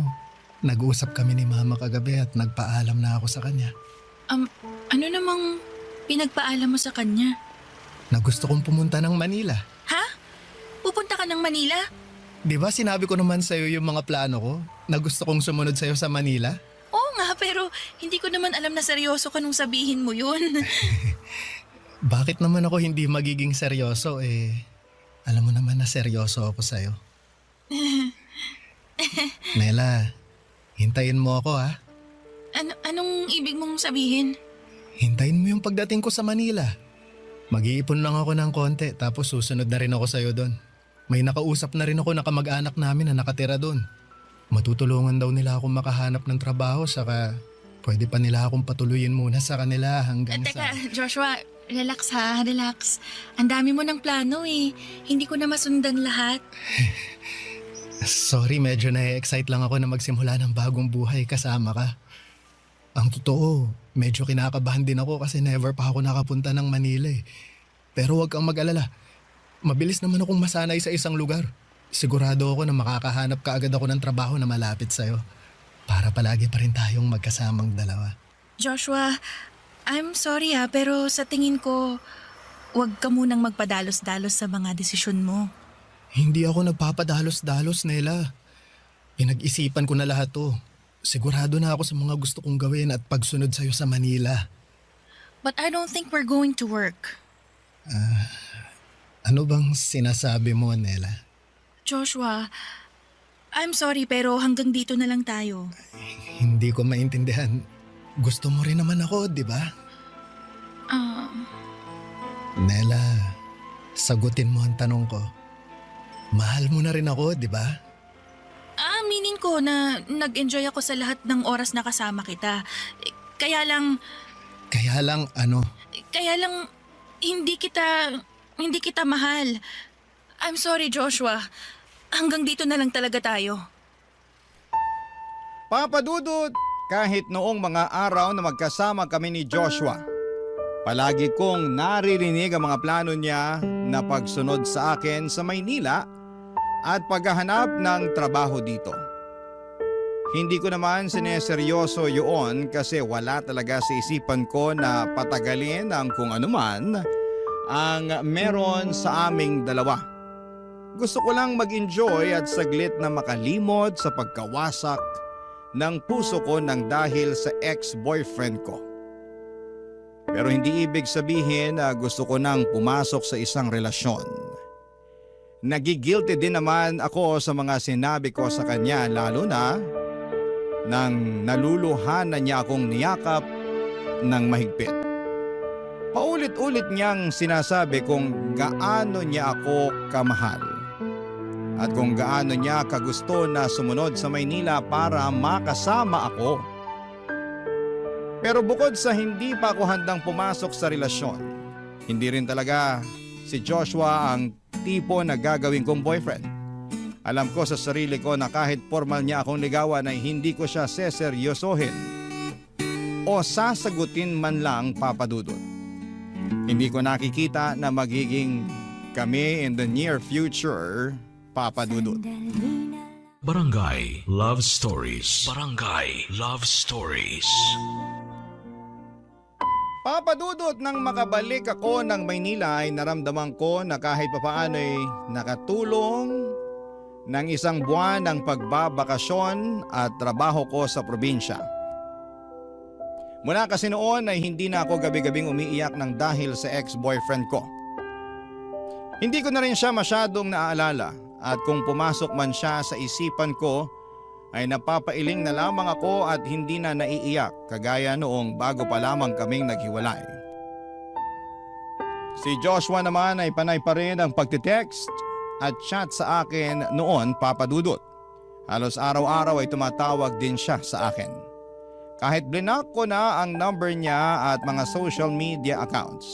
nag-uusap kami ni Mama kagabi at nagpaalam na ako sa kanya. Ano namang pinagpaalam mo sa kanya? Na gusto kong pumunta ng Manila. Ha? Pupunta ka ng Manila? Di ba sinabi ko naman sa'yo yung mga plano ko? Na gusto kong sumunod sa'yo sa Manila? Oo nga, pero hindi ko naman alam na seryoso ka nung sabihin mo yun. Bakit naman ako hindi magiging seryoso alam mo naman na seryoso ako sa'yo. Nela, hintayin mo ako ha. Anong ibig mong sabihin? Hintayin mo yung pagdating ko sa Manila. Mag-iipon lang ako ng konti tapos susunod na rin ako sa'yo doon. May nakausap na rin ako na kamag-anak namin na nakatira doon. Matutulungan daw nila akong makahanap ng trabaho saka pwede pa nila akong patuloyin muna sa kanila hanggang sa... Teka, Joshua, relax ha, relax. Ang dami mo ng plano eh. Hindi ko na masundan lahat. Sorry, medyo na-excite lang ako na magsimula ng bagong buhay kasama ka. Ang totoo, medyo kinakabahan din ako kasi never pa ako nakapunta ng Manila eh. Pero huwag kang mag-alala. Mabilis naman akong masanay sa isang lugar. Sigurado ako na makakahanap ka agad ako ng trabaho na malapit sa'yo. Para palagi pa rin tayong magkasamang dalawa. Joshua, I'm sorry ha, pero sa tingin ko, huwag ka munang magpadalos-dalos sa mga desisyon mo. Hindi ako nagpapadalos-dalos, Nela. Pinag-isipan ko na lahat to. Sigurado na ako sa mga gusto kong gawin at pagsunod sa'yo sa Manila. But I don't think we're going to work. Ano bang sinasabi mo, Nela? Joshua, I'm sorry pero hanggang dito na lang tayo. Hindi ko maintindihan. Gusto mo rin naman ako, di ba? Nela, sagutin mo ang tanong ko. Mahal mo na rin ako, di ba? Aminin ko na nag-enjoy ako sa lahat ng oras na kasama kita. Kaya lang Ano? Kaya lang hindi kita mahal. I'm sorry, Joshua. Hanggang dito na lang talaga tayo. Papa Dudut, kahit noong mga araw na magkasama kami ni Joshua, palagi kong naririnig ang mga plano niya na pagsunod sa akin sa Maynila at paghahanap ng trabaho dito. Hindi ko naman sineseryoso yun kasi wala talaga sa isipan ko na patagalin ang kung anuman ang meron sa aming dalawa. Gusto ko lang mag-enjoy at saglit na makalimot sa pagkawasak ng puso ko nang dahil sa ex-boyfriend ko. Pero hindi ibig sabihin na gusto ko nang pumasok sa isang relasyon. Nagigilty din naman ako sa mga sinabi ko sa kanya lalo na nang naluluhan na niya akong niyakap ng mahigpit. Paulit-ulit niyang sinasabi kung gaano niya ako kamahal at kung gaano niya kagusto na sumunod sa Maynila para makasama ako. Pero bukod sa hindi pa ako handang pumasok sa relasyon, hindi rin talaga si Joshua ang tipo na gagawin kong boyfriend. Alam ko sa sarili ko na kahit formal niya akong ligawan ay hindi ko siya seseryosohin o sasagutin man lang, Papa Dudut. Hindi ko nakikita na magiging kami in the near future, Papa Dudut. Barangay Love Stories. Barangay Love Stories. Papa Dudut, nang makabalik ako ng Maynila ay naramdaman ko na kahit papaano ay nakatulong ng isang buwan ng pagbabakasyon at trabaho ko sa probinsya. Mula kasi noon ay hindi na ako gabi-gabing umiiyak ng dahil sa ex-boyfriend ko. Hindi ko na rin siya masyadong naaalala at kung pumasok man siya sa isipan ko ay napapailing na lamang ako at hindi na naiiyak kagaya noong bago pa lamang kaming naghiwalay. Si Joshua naman ay panay pa rin ang pagtitext at chat sa akin noon, Papa Dudut. Halos araw-araw ay tumatawag din siya sa akin. Kahit blinak ko na ang number niya at mga social media accounts.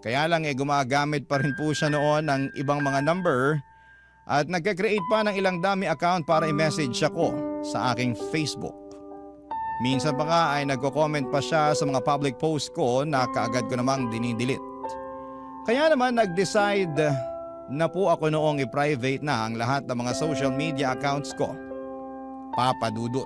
Kaya lang gumagamit pa rin po siya noon ng ibang mga number at nagka-create pa ng ilang dami account para i-message ako sa aking Facebook. Minsan pa nga ay nagko-comment pa siya sa mga public post ko na kaagad ko namang dinidelete. Kaya naman nag-decide na po ako noong i-private na ang lahat ng mga social media accounts ko, Papa Dudut.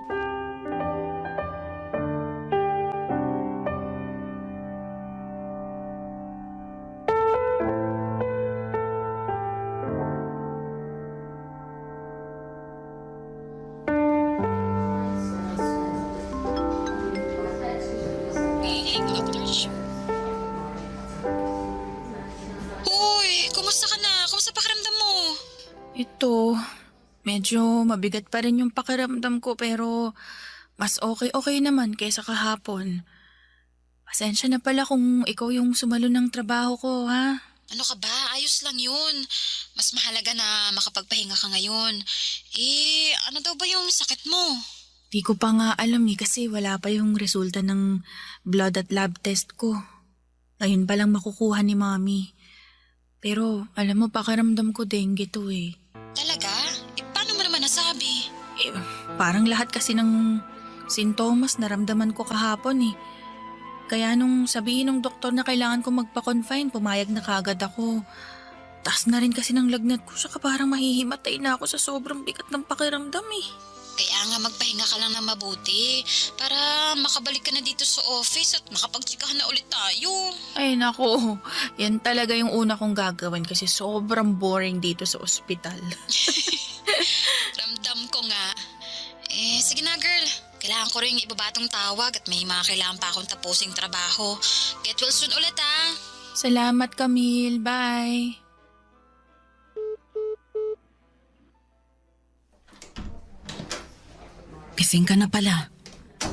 Uy, kumusta ka na? Kumusta pakiramdam mo? Ito, medyo mabigat pa rin yung pakiramdam ko pero mas okay naman kaysa kahapon. Pasensya na pala kung ikaw yung sumalo ng trabaho ko, ha? Ano ka ba? Ayos lang yun. Mas mahalaga na makapagpahinga ka ngayon. Ano daw ba yung sakit mo? Di ko pa nga alam kasi wala pa yung resulta ng blood at lab test ko. Ngayon pa lang makukuha ni Mami. Pero alam mo, pakiramdam ko dengue to eh. Talaga? Paano mo naman nasabi? Parang lahat kasi ng sintomas naramdaman ko kahapon eh. Kaya nung sabihin ng doktor na kailangan ko magpa-confine, pumayag na kagad ako. Taas na rin kasi ng lagnat ko, saka parang mahihimatay na ako sa sobrang bigat ng pakiramdam eh. Kaya nga magpahinga ka lang na mabuti para makabalik ka na dito sa office at makapagtsikahan na ulit tayo. Ay nako, yan talaga yung una kong gagawin kasi sobrang boring dito sa ospital. Ramdam ko nga. Sige na girl. Kailangan ko rin ibabatong tawag at may mga kailangan pa akong tapusing trabaho. Get well soon ulit ha. Salamat Camille, bye. Gising ka na pala.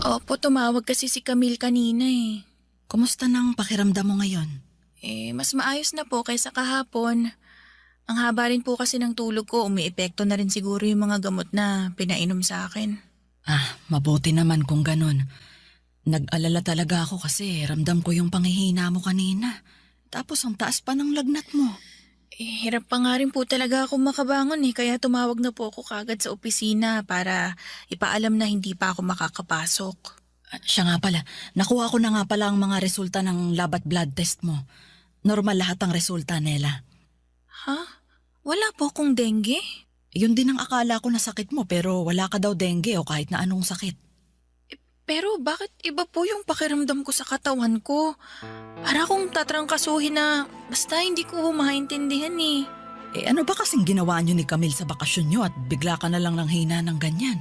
Opo, tumawag kasi si Camille kanina eh. Kumusta nang pakiramdam mo ngayon? Mas maayos na po kaysa kahapon. Ang haba rin po kasi ng tulog ko, umiepekto na rin siguro yung mga gamot na pinainom sa akin. Mabuti naman kung ganun. Nag-alala talaga ako kasi ramdam ko yung panghihina mo kanina. Tapos ang taas pa ng lagnat mo. Hirap pa nga rin po talaga ako makabangon kaya tumawag na po ako kagad sa opisina para ipaalam na hindi pa ako makakapasok. Siya nga pala, nakuha ko na nga pala ang mga resulta ng lab at blood test mo. Normal lahat ang resulta, Nela. Ha? Wala po akong dengue? Yun din ang akala ko na sakit mo pero wala ka daw dengue o kahit na anong sakit. Pero bakit iba po yung pakiramdam ko sa katawan ko? Para akong tatrangkasuhin na basta hindi ko maintindihan eh. Ano ba kasing ginawa niyo ni Camille sa bakasyon niyo at bigla ka na lang ng hina ng ganyan?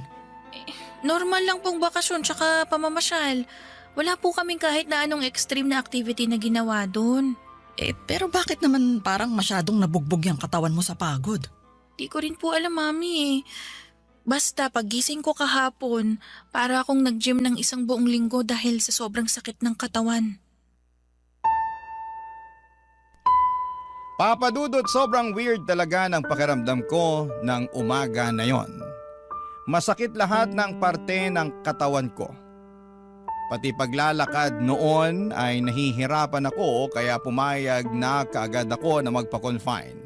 Normal lang pong bakasyon tsaka pamamasyal. Wala po kaming kahit na anong extreme na activity na ginawa doon. Pero bakit naman parang masyadong nabugbog yung katawan mo sa pagod? Di ko rin po alam, Mami. Basta paggising ko kahapon, para akong nag-gym ng isang buong linggo dahil sa sobrang sakit ng katawan. Papa Dudut, sobrang weird talaga ng pakiramdam ko ng umaga na yon. Masakit lahat ng parte ng katawan ko. Pati paglalakad noon ay nahihirapan ako kaya pumayag na kaagad ako na magpa-confine.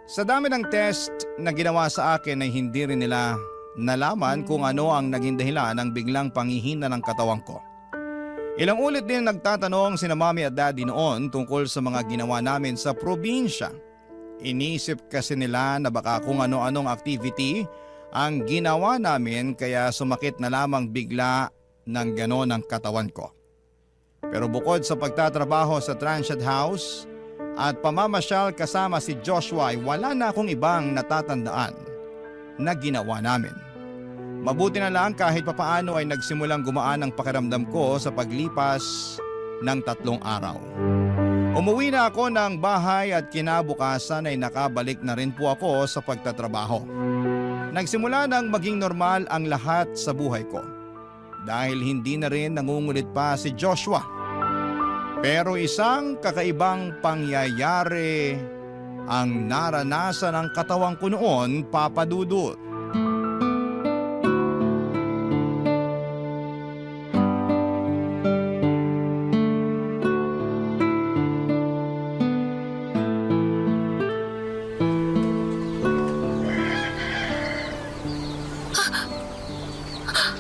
Sa dami ng test na ginawa sa akin ay hindi rin nila nalaman kung ano ang naging dahilan ng biglang panghihina ng katawan ko. Ilang ulit din nagtatanong sina Mommy at Daddy noon tungkol sa mga ginawa namin sa probinsya. Inisip kasi nila na baka kung ano-anong activity ang ginawa namin kaya sumakit na lamang bigla ng gano'n ang katawan ko. Pero bukod sa pagtatrabaho sa transient house at pamamasyal kasama si Joshua ay wala na akong ibang natatandaan na ginawa namin. Mabuti na lang kahit papaano ay nagsimulang gumaan ang pakiramdam ko sa paglipas ng 3 araw. Umuwi na ako ng bahay at kinabukasan ay nakabalik na rin po ako sa pagtatrabaho. Nagsimula nang maging normal ang lahat sa buhay ko dahil hindi na rin nangungulit pa si Joshua. Pero isang kakaibang pangyayari ang naranasan ng katawan ko noon, Papa Dudut.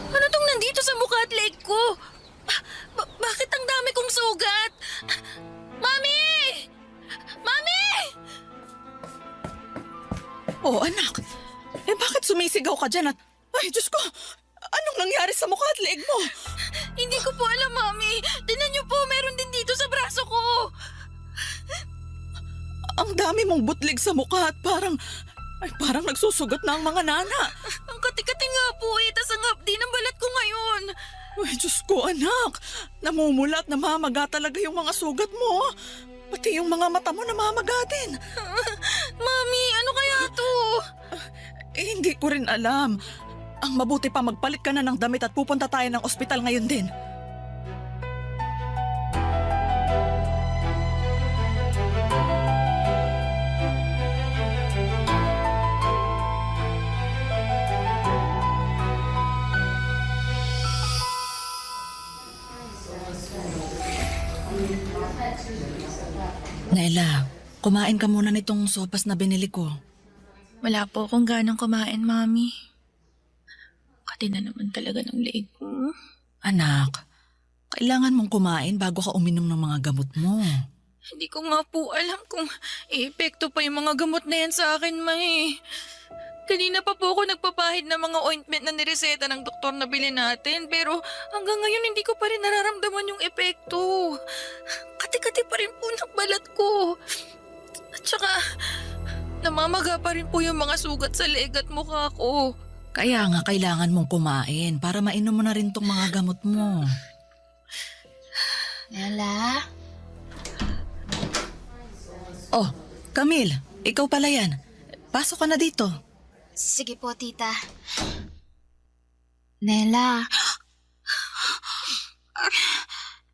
Ano tong nandito sa mukha at leg ko? Bakit ang dami kong sugat? Mami! Mami! Oh, anak. Bakit sumisigaw ka dyan at... Ay, Diyos ko! Anong nangyari sa mukha at leeg mo? Hindi ko po alam, Mami. Tingnan niyo po, meron din dito sa braso ko. Ang dami mong butlig sa mukha at parang... Ay, parang nagsusugat na ang mga nana. Ang kati-kati nga po eh, tas ang hapdi ng balat ko ngayon. Ay, Diyos ko, anak. Namumula at namamaga talaga yung mga sugat mo. Pati yung mga mata mo namamaga din. Mami, ano kaya to? Hindi ko rin alam. Ang mabuti pa magpalit ka na ng damit at pupunta tayo ng ospital ngayon din. Naila, kumain ka muna nitong sopas na binili ko. Wala po akong ganang kumain, Mami. Kati na naman talaga ng leeg ko. Anak, kailangan mong kumain bago ka uminom ng mga gamot mo. Hindi ko nga po alam kung epekto pa yung mga gamot na yan sa akin, May. Kanina pa po ako nagpapahid ng mga ointment na nireseta ng doktor na bilhin natin, pero hanggang ngayon hindi ko pa rin nararamdaman yung epekto. Kati-kati pa rin po ng balat ko. At saka, namamaga pa rin po yung mga sugat sa leeg at mukha ko. Kaya nga kailangan mong kumain para mainom mo na rin tong mga gamot mo. Nela? Oh, Camille, ikaw pala yan. Pasok ka na dito. Sige po, tita. Nela?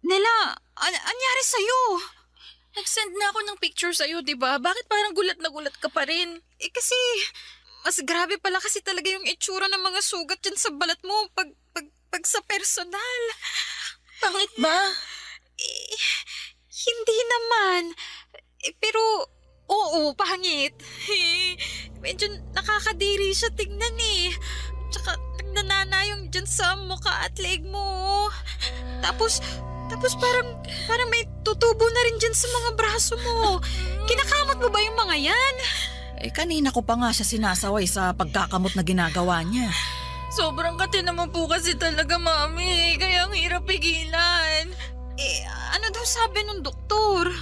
Nela, anyari sa'yo? Nag-send na ako ng picture sa'yo, di ba? Bakit parang gulat na gulat ka pa rin? Eh kasi, mas grabe pala kasi talaga yung itsura ng mga sugat dyan sa balat mo pag sa personal. Pangit ba? Eh, hindi naman. Pero, oo, pangit. Medyo nakakadiri siya tignan eh. Tsaka nagnanana yung dyan sa mukha at leeg mo. Tapos parang may tutubo na rin dyan sa mga braso mo. Kinakamot mo ba yung mga yan? Eh kanina ko pa nga siya sinasaway sa pagkakamot na ginagawa niya. Sobrang kati naman po kasi talaga, Mami. Kaya ang hirap pigilan. Eh, ano daw sabi ng doktor?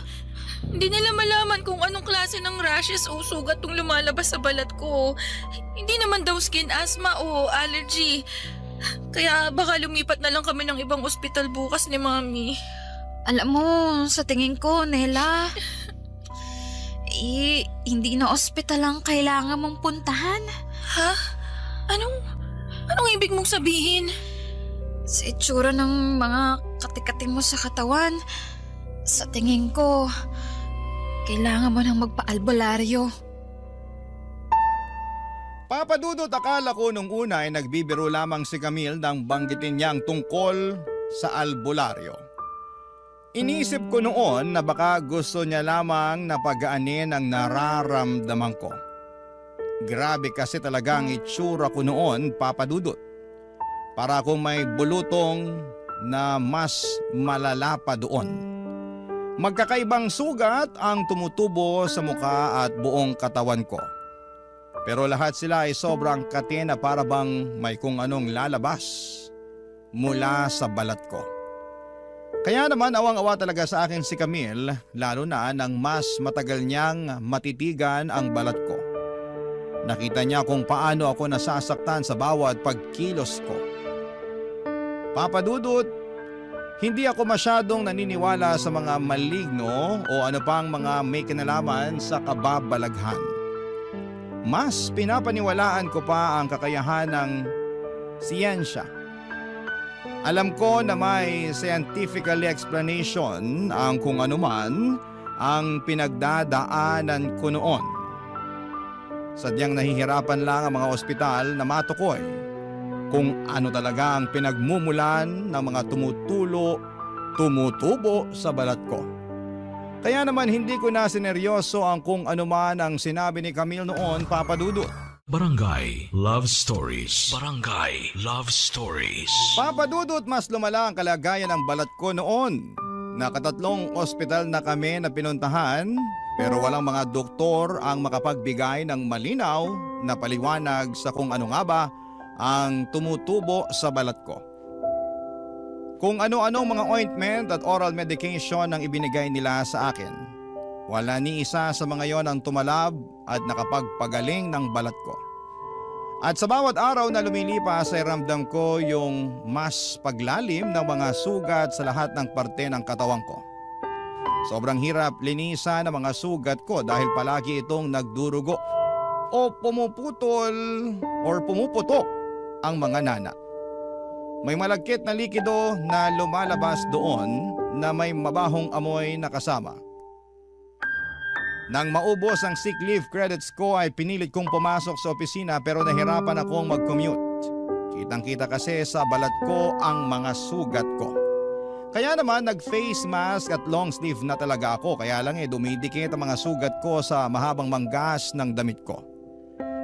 Hindi nila malaman kung anong klase ng rashes o sugat tong lumalabas sa balat ko. Hindi naman daw skin asthma o allergy. Kaya baka lumipat na lang kami ng ibang ospital bukas ni Mami. Alam mo, sa tingin ko, Nela, hindi na ospital ang kailangan mong puntahan. Ha? Anong ibig mong sabihin? Sa itsura ng mga katikati mo sa katawan, sa tingin ko, kailangan mo nang magpa-albularyo. Papa Dudut, akala ko nung una ay nagbibiro lamang si Camille nang banggitin niyang tungkol sa albularyo. Inisip ko noon na baka gusto niya lamang na pagaanin ang nararamdaman ko. Grabe kasi talaga ang itsura ko noon, Papa Dudut. Para akong may bulutong na mas malala pa doon. Magkakaibang sugat ang tumutubo sa muka at buong katawan ko. Pero lahat sila ay sobrang kate na para bang may kung anong lalabas mula sa balat ko. Kaya naman awang-awa talaga sa akin si Camille, lalo na nang mas matagal niyang matitigan ang balat ko. Nakita niya kung paano ako nasasaktan sa bawat pagkilos ko. Papa Dudut, hindi ako masyadong naniniwala sa mga maligno o ano pang mga may kinalaman sa kababalaghan. Mas pinapaniwalaan ko pa ang kakayahan ng siyensya. Alam ko na may scientific explanation ang kung anuman ang pinagdadaanan ko noon. Sadyang nahihirapan lang ang mga ospital na matukoy kung ano talaga ang pinagmumulan ng mga tumutubo sa balat ko. Kaya naman hindi ko na sineryoso ang kung anuman ang sinabi ni Camille noon, Papa Dudut. Barangay Love Stories. Barangay Love Stories. Papa Dudut, mas lumala ang kalagayan ng balat ko noon. Nakatatlong ospital na kami na pinuntahan pero walang mga doktor ang makapagbigay ng malinaw na paliwanag sa kung ano nga ba ang tumutubo sa balat ko. Kung ano-anong mga ointment at oral medication ang ibinigay nila sa akin. Wala ni isa sa mga yon ang tumalab at nakapagpagaling ng balat ko. At sa bawat araw na lumilipas ay ramdam ko yung mas paglalim ng mga sugat sa lahat ng parte ng katawan ko. Sobrang hirap linisan ang mga sugat ko dahil palagi itong nagdurugo o pumuputok ang mga nana. May malagkit na likido na lumalabas doon na may mabahong amoy na kasama. Nang maubos ang sick leave credits ko ay pinilit kong pumasok sa opisina pero nahirapan akong mag-commute. Kitang-kita kasi sa balat ko ang mga sugat ko. Kaya naman nag-face mask at long sleeve na talaga ako kaya lang dumidikit ang mga sugat ko sa mahabang manggas ng damit ko.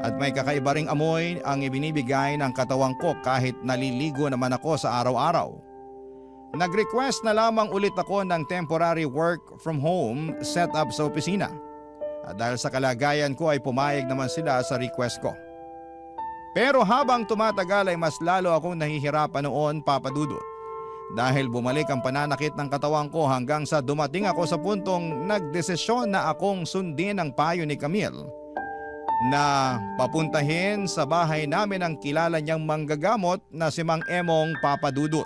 At may kakaiba ring amoy ang ibinibigay ng katawan ko kahit naliligo naman ako sa araw-araw. Nag-request na lamang ulit ako ng temporary work from home setup sa opisina. At dahil sa kalagayan ko ay pumayag naman sila sa request ko. Pero habang tumatagal ay mas lalo akong nahihirapan noon, Papa Dudut. Dahil bumalik ang pananakit ng katawan ko hanggang sa dumating ako sa puntong nagdesisyon na akong sundin ang payo ni Camille na papuntahin sa bahay namin ang kilala niyang manggagamot na si Mang Emong, Papa Dudut.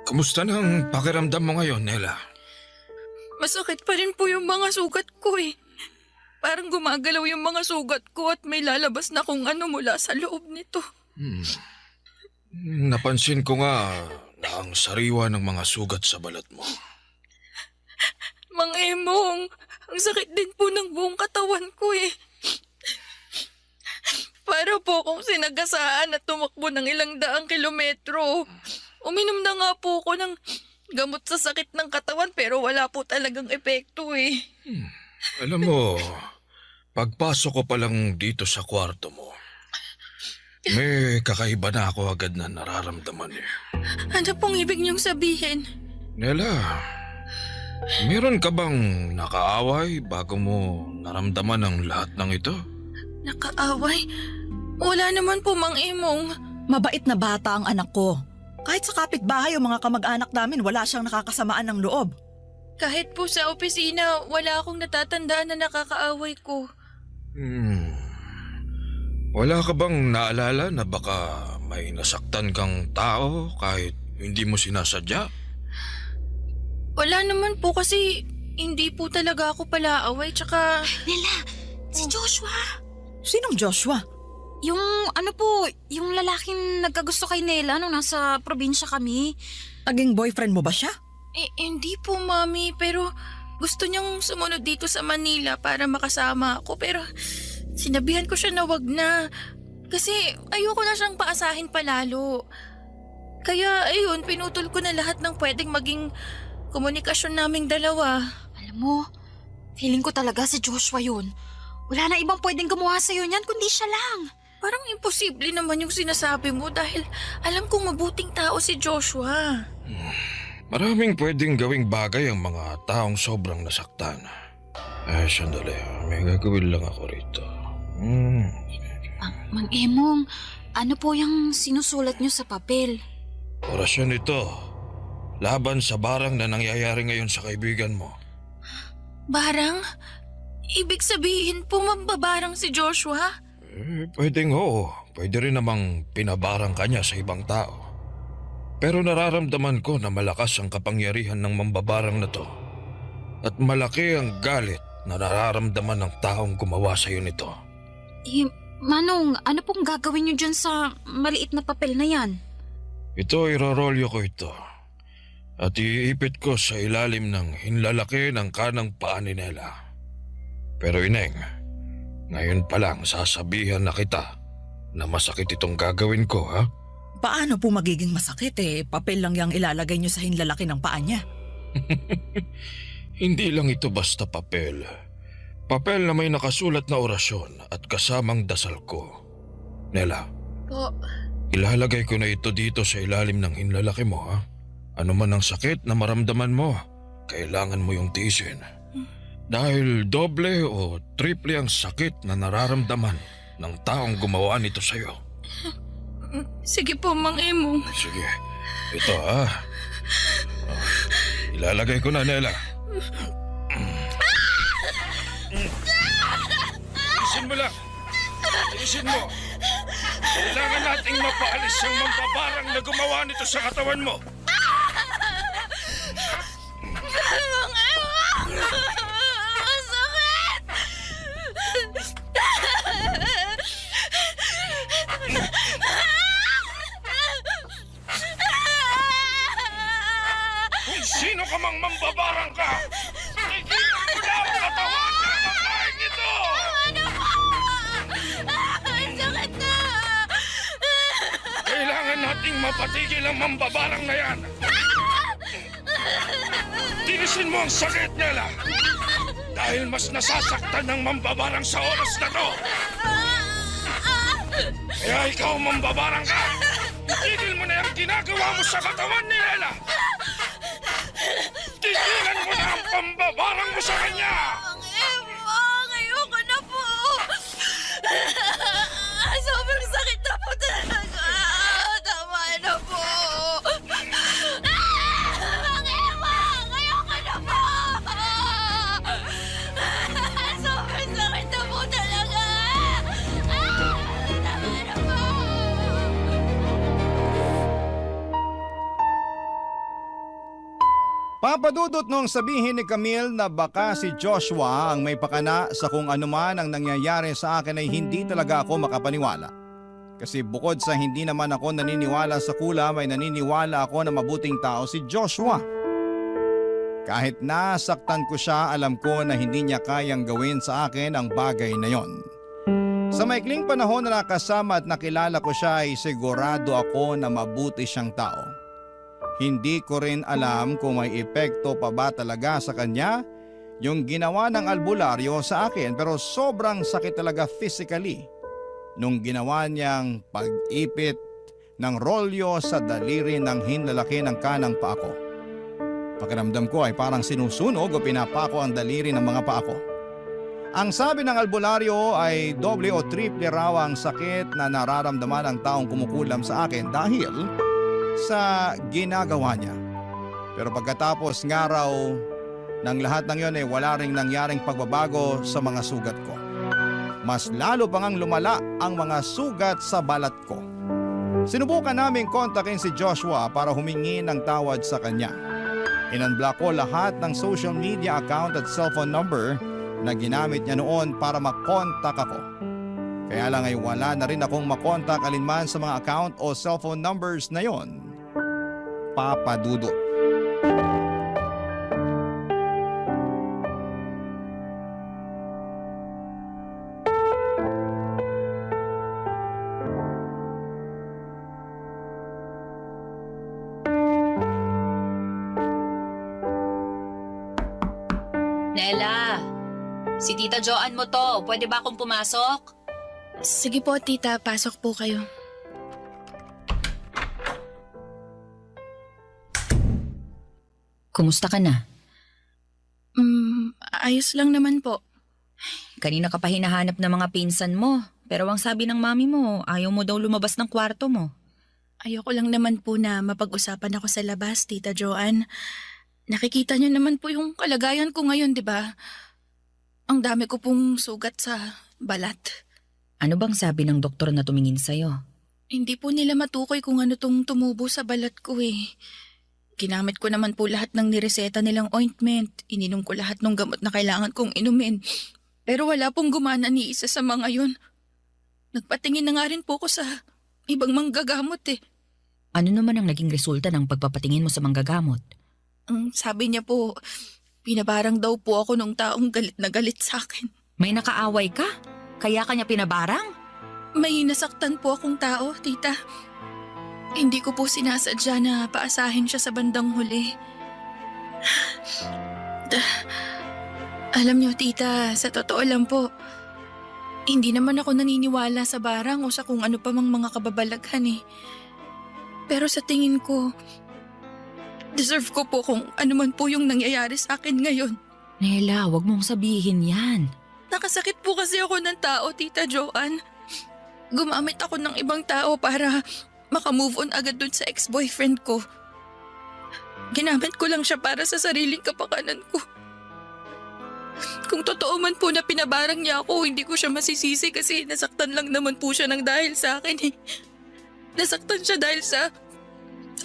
Kumusta na ang pakiramdam mo ngayon, Nela? Masakit pa rin po yung mga sugat ko eh. Parang gumagalaw yung mga sugat ko at may lalabas na kung ano mula sa loob nito. Napansin ko nga na ang sariwa ng mga sugat sa balat mo. Mang Emong, ang sakit din po ng buong katawan ko eh. Para po akong sinagasaan at tumakbo ng ilang daang kilometro. Uminom na nga po ako ng gamot sa sakit ng katawan pero wala po talagang epekto eh. Alam mo, pagpasok ko pa lang dito sa kwarto mo, may kakaiba na ako agad na nararamdaman eh. Ano pong ibig niyong sabihin? Nela, meron ka bang nakaaway bago mo naramdaman ang lahat ng ito? Nakaaway? Wala naman po, Mang Emong. Mabait na bata ang anak ko. Kahit sa kapitbahay o mga kamag-anak namin, wala siyang nakakasamaan ng loob. Kahit po sa opisina, wala akong natatandaan na nakakaaway ko. Wala ka bang naalala na baka may nasaktan kang tao kahit hindi mo sinasadya? Wala naman po kasi hindi po talaga ako palaaway tsaka... Nela, si Joshua. Sinong Joshua? Yung yung lalaking nagkagusto kay Nela nung nasa probinsya kami. Naging boyfriend mo ba siya? Hindi po, Mami, pero gusto niyang sumunod dito sa Manila para makasama ako. Pero sinabihan ko siya na wag na. Kasi ayoko na siyang paasahin palalo. Kaya ayun, pinutol ko na lahat ng pwedeng maging komunikasyon naming dalawa. Alam mo, feeling ko talaga si Joshua yun. Wala na ibang pwedeng gumawa sa'yo niyan kundi siya lang. Parang imposible naman yung sinasabi mo dahil alam kong mabuting tao si Joshua. Maraming pwedeng gawing bagay ang mga taong sobrang nasaktan. Sandali. May gagawin lang ako rito. Mang Emong, ano po yung sinusulat niyo sa papel? Orasyon ito. Laban sa barang na nangyayari ngayon sa kaibigan mo. Barang? Ibig sabihin po mambabarang si Joshua? Pwedeng oo. Pwede rin namang pinabarang kanya sa ibang tao. Pero nararamdaman ko na malakas ang kapangyarihan ng mambabarang na to. At malaki ang galit na nararamdaman ng taong gumawa sa'yo nito. Manong, ano pong gagawin niyo dyan sa maliit na papel na yan? Ito, irorolyo ko ito. At iipit ko sa ilalim ng hinlalaki ng kanang paa ni Nela. Pero Ineng, ngayon pa lang sasabihan na kita na masakit itong gagawin ko, ha? Paano po magiging masakit Papel lang yung ilalagay niyo sa hinlalaki ng paa niya. Hindi lang ito basta papel. Papel na may nakasulat na orasyon at kasamang dasal ko. Nela, Po, ilalagay ko na ito dito sa ilalim ng hinlalaki mo, ha? Ano man ang sakit na maramdaman mo, kailangan mo yung tiisin. Dahil doble o triple ang sakit na nararamdaman ng taong gumawa nito sa'yo. sige po, Mang Emong. Sige, ito ilalagay ko na, Nela. Tiisin mo lang. Tiisin mo. Kailangan nating mapaalis ang mambabarang na gumawa nito sa katawan mo. Kung sino ka mang mambabarang ka, tigilan mo na ang katawan ng babaeng ito! Kailangan nating mapatigil ang mambabarang na yan! Tinisin mo ang sakit, Nela! Dahil mas nasasaktan ng mambabarang sa oras na to! Kaya ikaw mambabarang ka! Tigil mo na yung ginagawa mo sa katawan ni Nela! Tigilan mo na ang pambabarang mo sa kanya! Mang Emong, ayoko na po. Sobrang sakit na po talaga. Tama na po. Mang Emong, ayoko na po. Sobrang sakit na po talaga. Tama na po. Papadudot nung sabihin ni Camille na baka si Joshua ang may pakana sa kung anuman ang nangyayari sa akin ay hindi talaga ako makapaniwala. Kasi bukod sa hindi naman ako naniniwala sa kulam ay naniniwala ako na mabuting tao si Joshua. Kahit nasaktan ko siya, alam ko na hindi niya kayang gawin sa akin ang bagay na yon. Sa maikling panahon na nakasama at nakilala ko siya ay sigurado ako na mabuti siyang tao. Hindi ko rin alam kung may epekto pa ba talaga sa kanya yung ginawa ng albularyo sa akin, pero sobrang sakit talaga physically nung ginawa niyang pag-ipit ng rolyo sa daliri ng hinlalaki ng kanang paa ko. Pakiramdam ko ay parang sinusunog o pinapako ang daliri ng mga paa ko. Ang sabi ng albularyo ay doble o triple raw ang sakit na nararamdaman ng taong kumukulam sa akin dahil sa ginagawa niya. Pero pagkatapos nga raw ng lahat ng yon ay wala ring nangyaring pagbabago sa mga sugat ko. Mas lalo pa ngang lumala ang mga sugat sa balat ko. Sinubukan naming kontakin si Joshua para humingi ng tawad sa kanya. Inunblock ko lahat ng social media account at cellphone number na ginamit niya noon para makontak ako. Kaya lang ay wala na rin akong makontak alinman sa mga account o cellphone numbers na yon. Papa Dudut. Nela, si Tita Joanne mo to. Pwede ba akong pumasok? Sige po, tita. Pasok po kayo. Kumusta ka na? Ayos lang naman po. Kanina ka pa hinahanap ng mga pinsan mo. Pero ang sabi ng mami mo, ayaw mo daw lumabas ng kwarto mo. Ayoko lang naman po na mapag-usapan ako sa labas, Tita Joanne. Nakikita niyo naman po yung kalagayan ko ngayon, di ba? Ang dami ko pong sugat sa balat. Ano bang sabi ng doktor na tumingin sa'yo? Hindi po nila matukoy kung ano tong tumubo sa balat ko eh. Ginamit ko naman po lahat ng nireseta nilang ointment. Ininom ko lahat ng gamot na kailangan kong inumin. Pero wala pong gumana ni isa sa mga yun. Nagpatingin na nga rin po ko sa ibang manggagamot eh. Ano naman ang naging resulta ng pagpapatingin mo sa manggagamot? Ang sabi niya po, pinabarang daw po ako nung taong galit na galit sa akin. May nakaaway ka? Kaya kanya pinabarang? May nasaktan po akong tao, tita. Hindi ko po sinasadya na paasahin siya sa bandang huli. Alam niyo, tita, sa totoo lang po, hindi naman ako naniniwala sa barang o sa kung ano pa mang mga kababalaghan eh. Pero sa tingin ko, deserve ko po kung ano man po yung nangyayari sa akin ngayon. Nela, wag mong sabihin yan. Nakasakit po kasi ako ng tao, Tita Joanne. Gumamit ako ng ibang tao para makamove on agad dun sa ex-boyfriend ko. Ginamit ko lang siya para sa sariling kapakanan ko. Kung totoo man po na pinabarang niya ako, hindi ko siya masisisi kasi nasaktan lang naman po siya ng dahil sa akin eh. Nasaktan siya dahil sa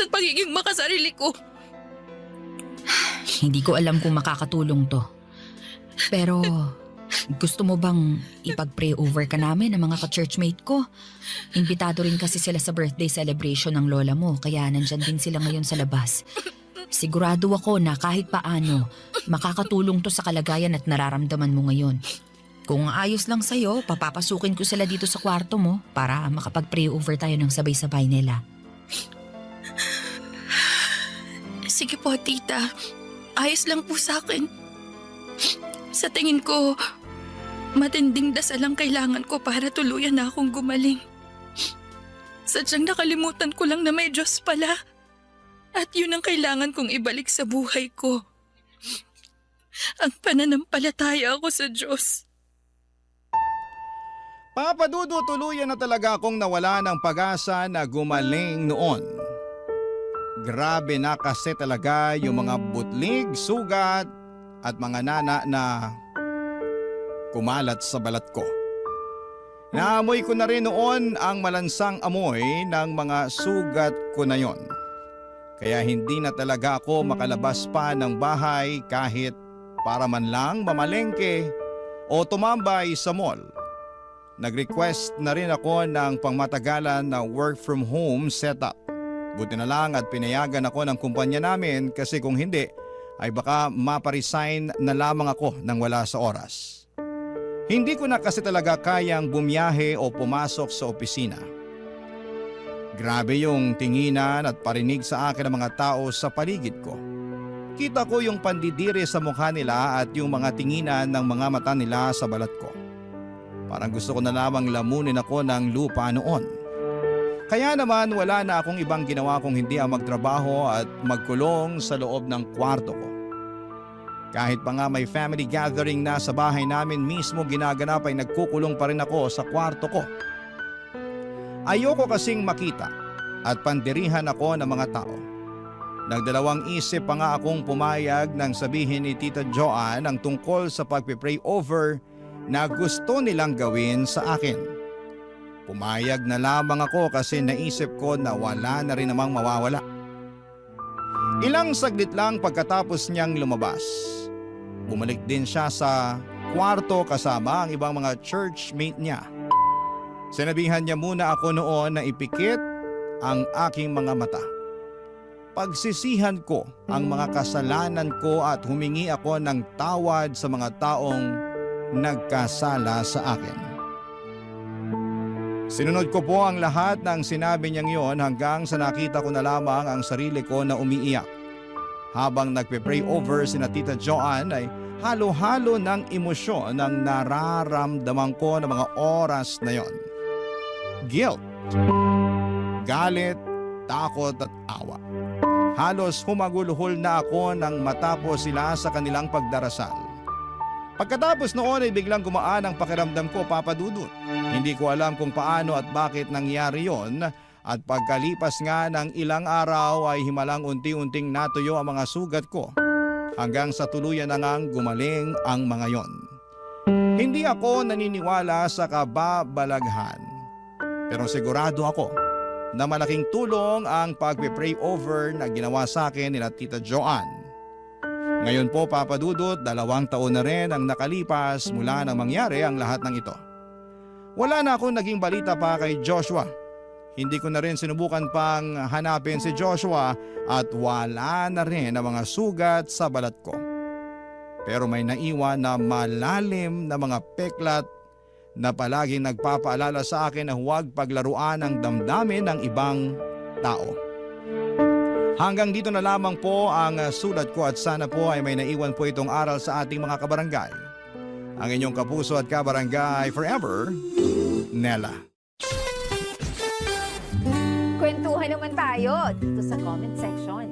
pagiging makasarili ko. Hindi ko alam kung makakatulong to. Pero gusto mo bang ipag-pray over ka namin ng mga ka-churchmate ko? Imbitado rin kasi sila sa birthday celebration ng lola mo, kaya nandyan din sila ngayon sa labas. Sigurado ako na kahit paano, makakatulong to sa kalagayan at nararamdaman mo ngayon. Kung ayos lang sa'yo, papapasukin ko sila dito sa kwarto mo para makapag-pray over tayo ng sabay-sabay nila. Sige po, tita. Ayos lang po sa akin. Sa tingin ko, matinding dasal ang kailangan ko para tuluyan na akong gumaling. Sadyang nakalimutan ko lang na may Diyos pala. At yun ang kailangan kong ibalik sa buhay ko. Ang pananampalataya ako sa Diyos. Papa Dudu, tuluyan na talaga akong nawala ng pag-asa na gumaling noon. Grabe na kasi talaga yung mga butlig, sugat at mga nana na kumalat sa balat ko. Naamoy ko na rin noon ang malansang amoy ng mga sugat ko na yon. Kaya hindi na talaga ako makalabas pa ng bahay kahit para man lang mamalengke o tumambay sa mall. Nag-request na rin ako ng pangmatagalan na work from home setup. Buti na lang at pinayagan ako ng kumpanya namin kasi kung hindi ay baka maparesign na lamang ako nang wala sa oras. Hindi ko na kasi talaga kayang bumiyahe o pumasok sa opisina. Grabe yung tinginan at parinig sa akin ng mga tao sa paligid ko. Kita ko yung pandidiri sa mukha nila at yung mga tinginan ng mga mata nila sa balat ko. Parang gusto ko na lamang lamunin ako ng lupa noon. Kaya naman wala na akong ibang ginawa kung hindi ang magtrabaho at magkulong sa loob ng kwarto ko. Kahit pa nga may family gathering na sa bahay namin mismo ginaganap ay nagkukulong pa rin ako sa kwarto ko. Ayoko kasing makita at pandirihan ako ng mga tao. Nagdalawang isip pa nga akong pumayag nang sabihin ni Tita Joanne ang tungkol sa pagpipray over na gusto nilang gawin sa akin. Pumayag na lamang ako kasi naisip ko na wala na rin namang mawawala. Ilang saglit lang pagkatapos niyang lumabas. Bumalik din siya sa kwarto kasama ang ibang mga churchmate niya. Sinabihan niya muna ako noon na ipikit ang aking mga mata. Pagsisihan ko ang mga kasalanan ko at humingi ako ng tawad sa mga taong nagkasala sa akin. Sinunod ko po ang lahat ng sinabi niyang yon hanggang sa nakita ko na lamang ang sarili ko na umiiyak. Habang nagpe-pray over sina Tita Joanne ay halo-halo ng emosyon ang nararamdaman ko ng mga oras na yon. Guilt, galit, takot at awa. Halos humaguluhol na ako nang matapos sila sa kanilang pagdarasal. Pagkatapos noon ay biglang gumaan ang pakiramdam ko, Papa Dudut. Hindi ko alam kung paano at bakit nangyari yon, at pagkalipas nga ng ilang araw ay himalang unti-unting natuyo ang mga sugat ko hanggang sa tuluyan na ngang gumaling ang mga yon. Hindi ako naniniwala sa kababalaghan, pero sigurado ako na malaking tulong ang pagpe-pray over na ginawa sa akin nila Tita Joanne. Ngayon po, Papa Dudut, 2 taon na rin ang nakalipas mula nang mangyari ang lahat ng ito. Wala na akong naging balita pa kay Joshua. Hindi ko na rin sinubukan pang hanapin si Joshua at wala na rin ang mga sugat sa balat ko. Pero may naiwan na malalim na mga peklat na palaging nagpapaalala sa akin na huwag paglaruan ang damdamin ng ibang tao. Hanggang dito na lamang po ang sulat ko at sana po ay may naiwan po itong aral sa ating mga kabarangay. Ang inyong kapuso at kabarangay forever, Nella. Kwentuhan naman tayo dito sa comment section.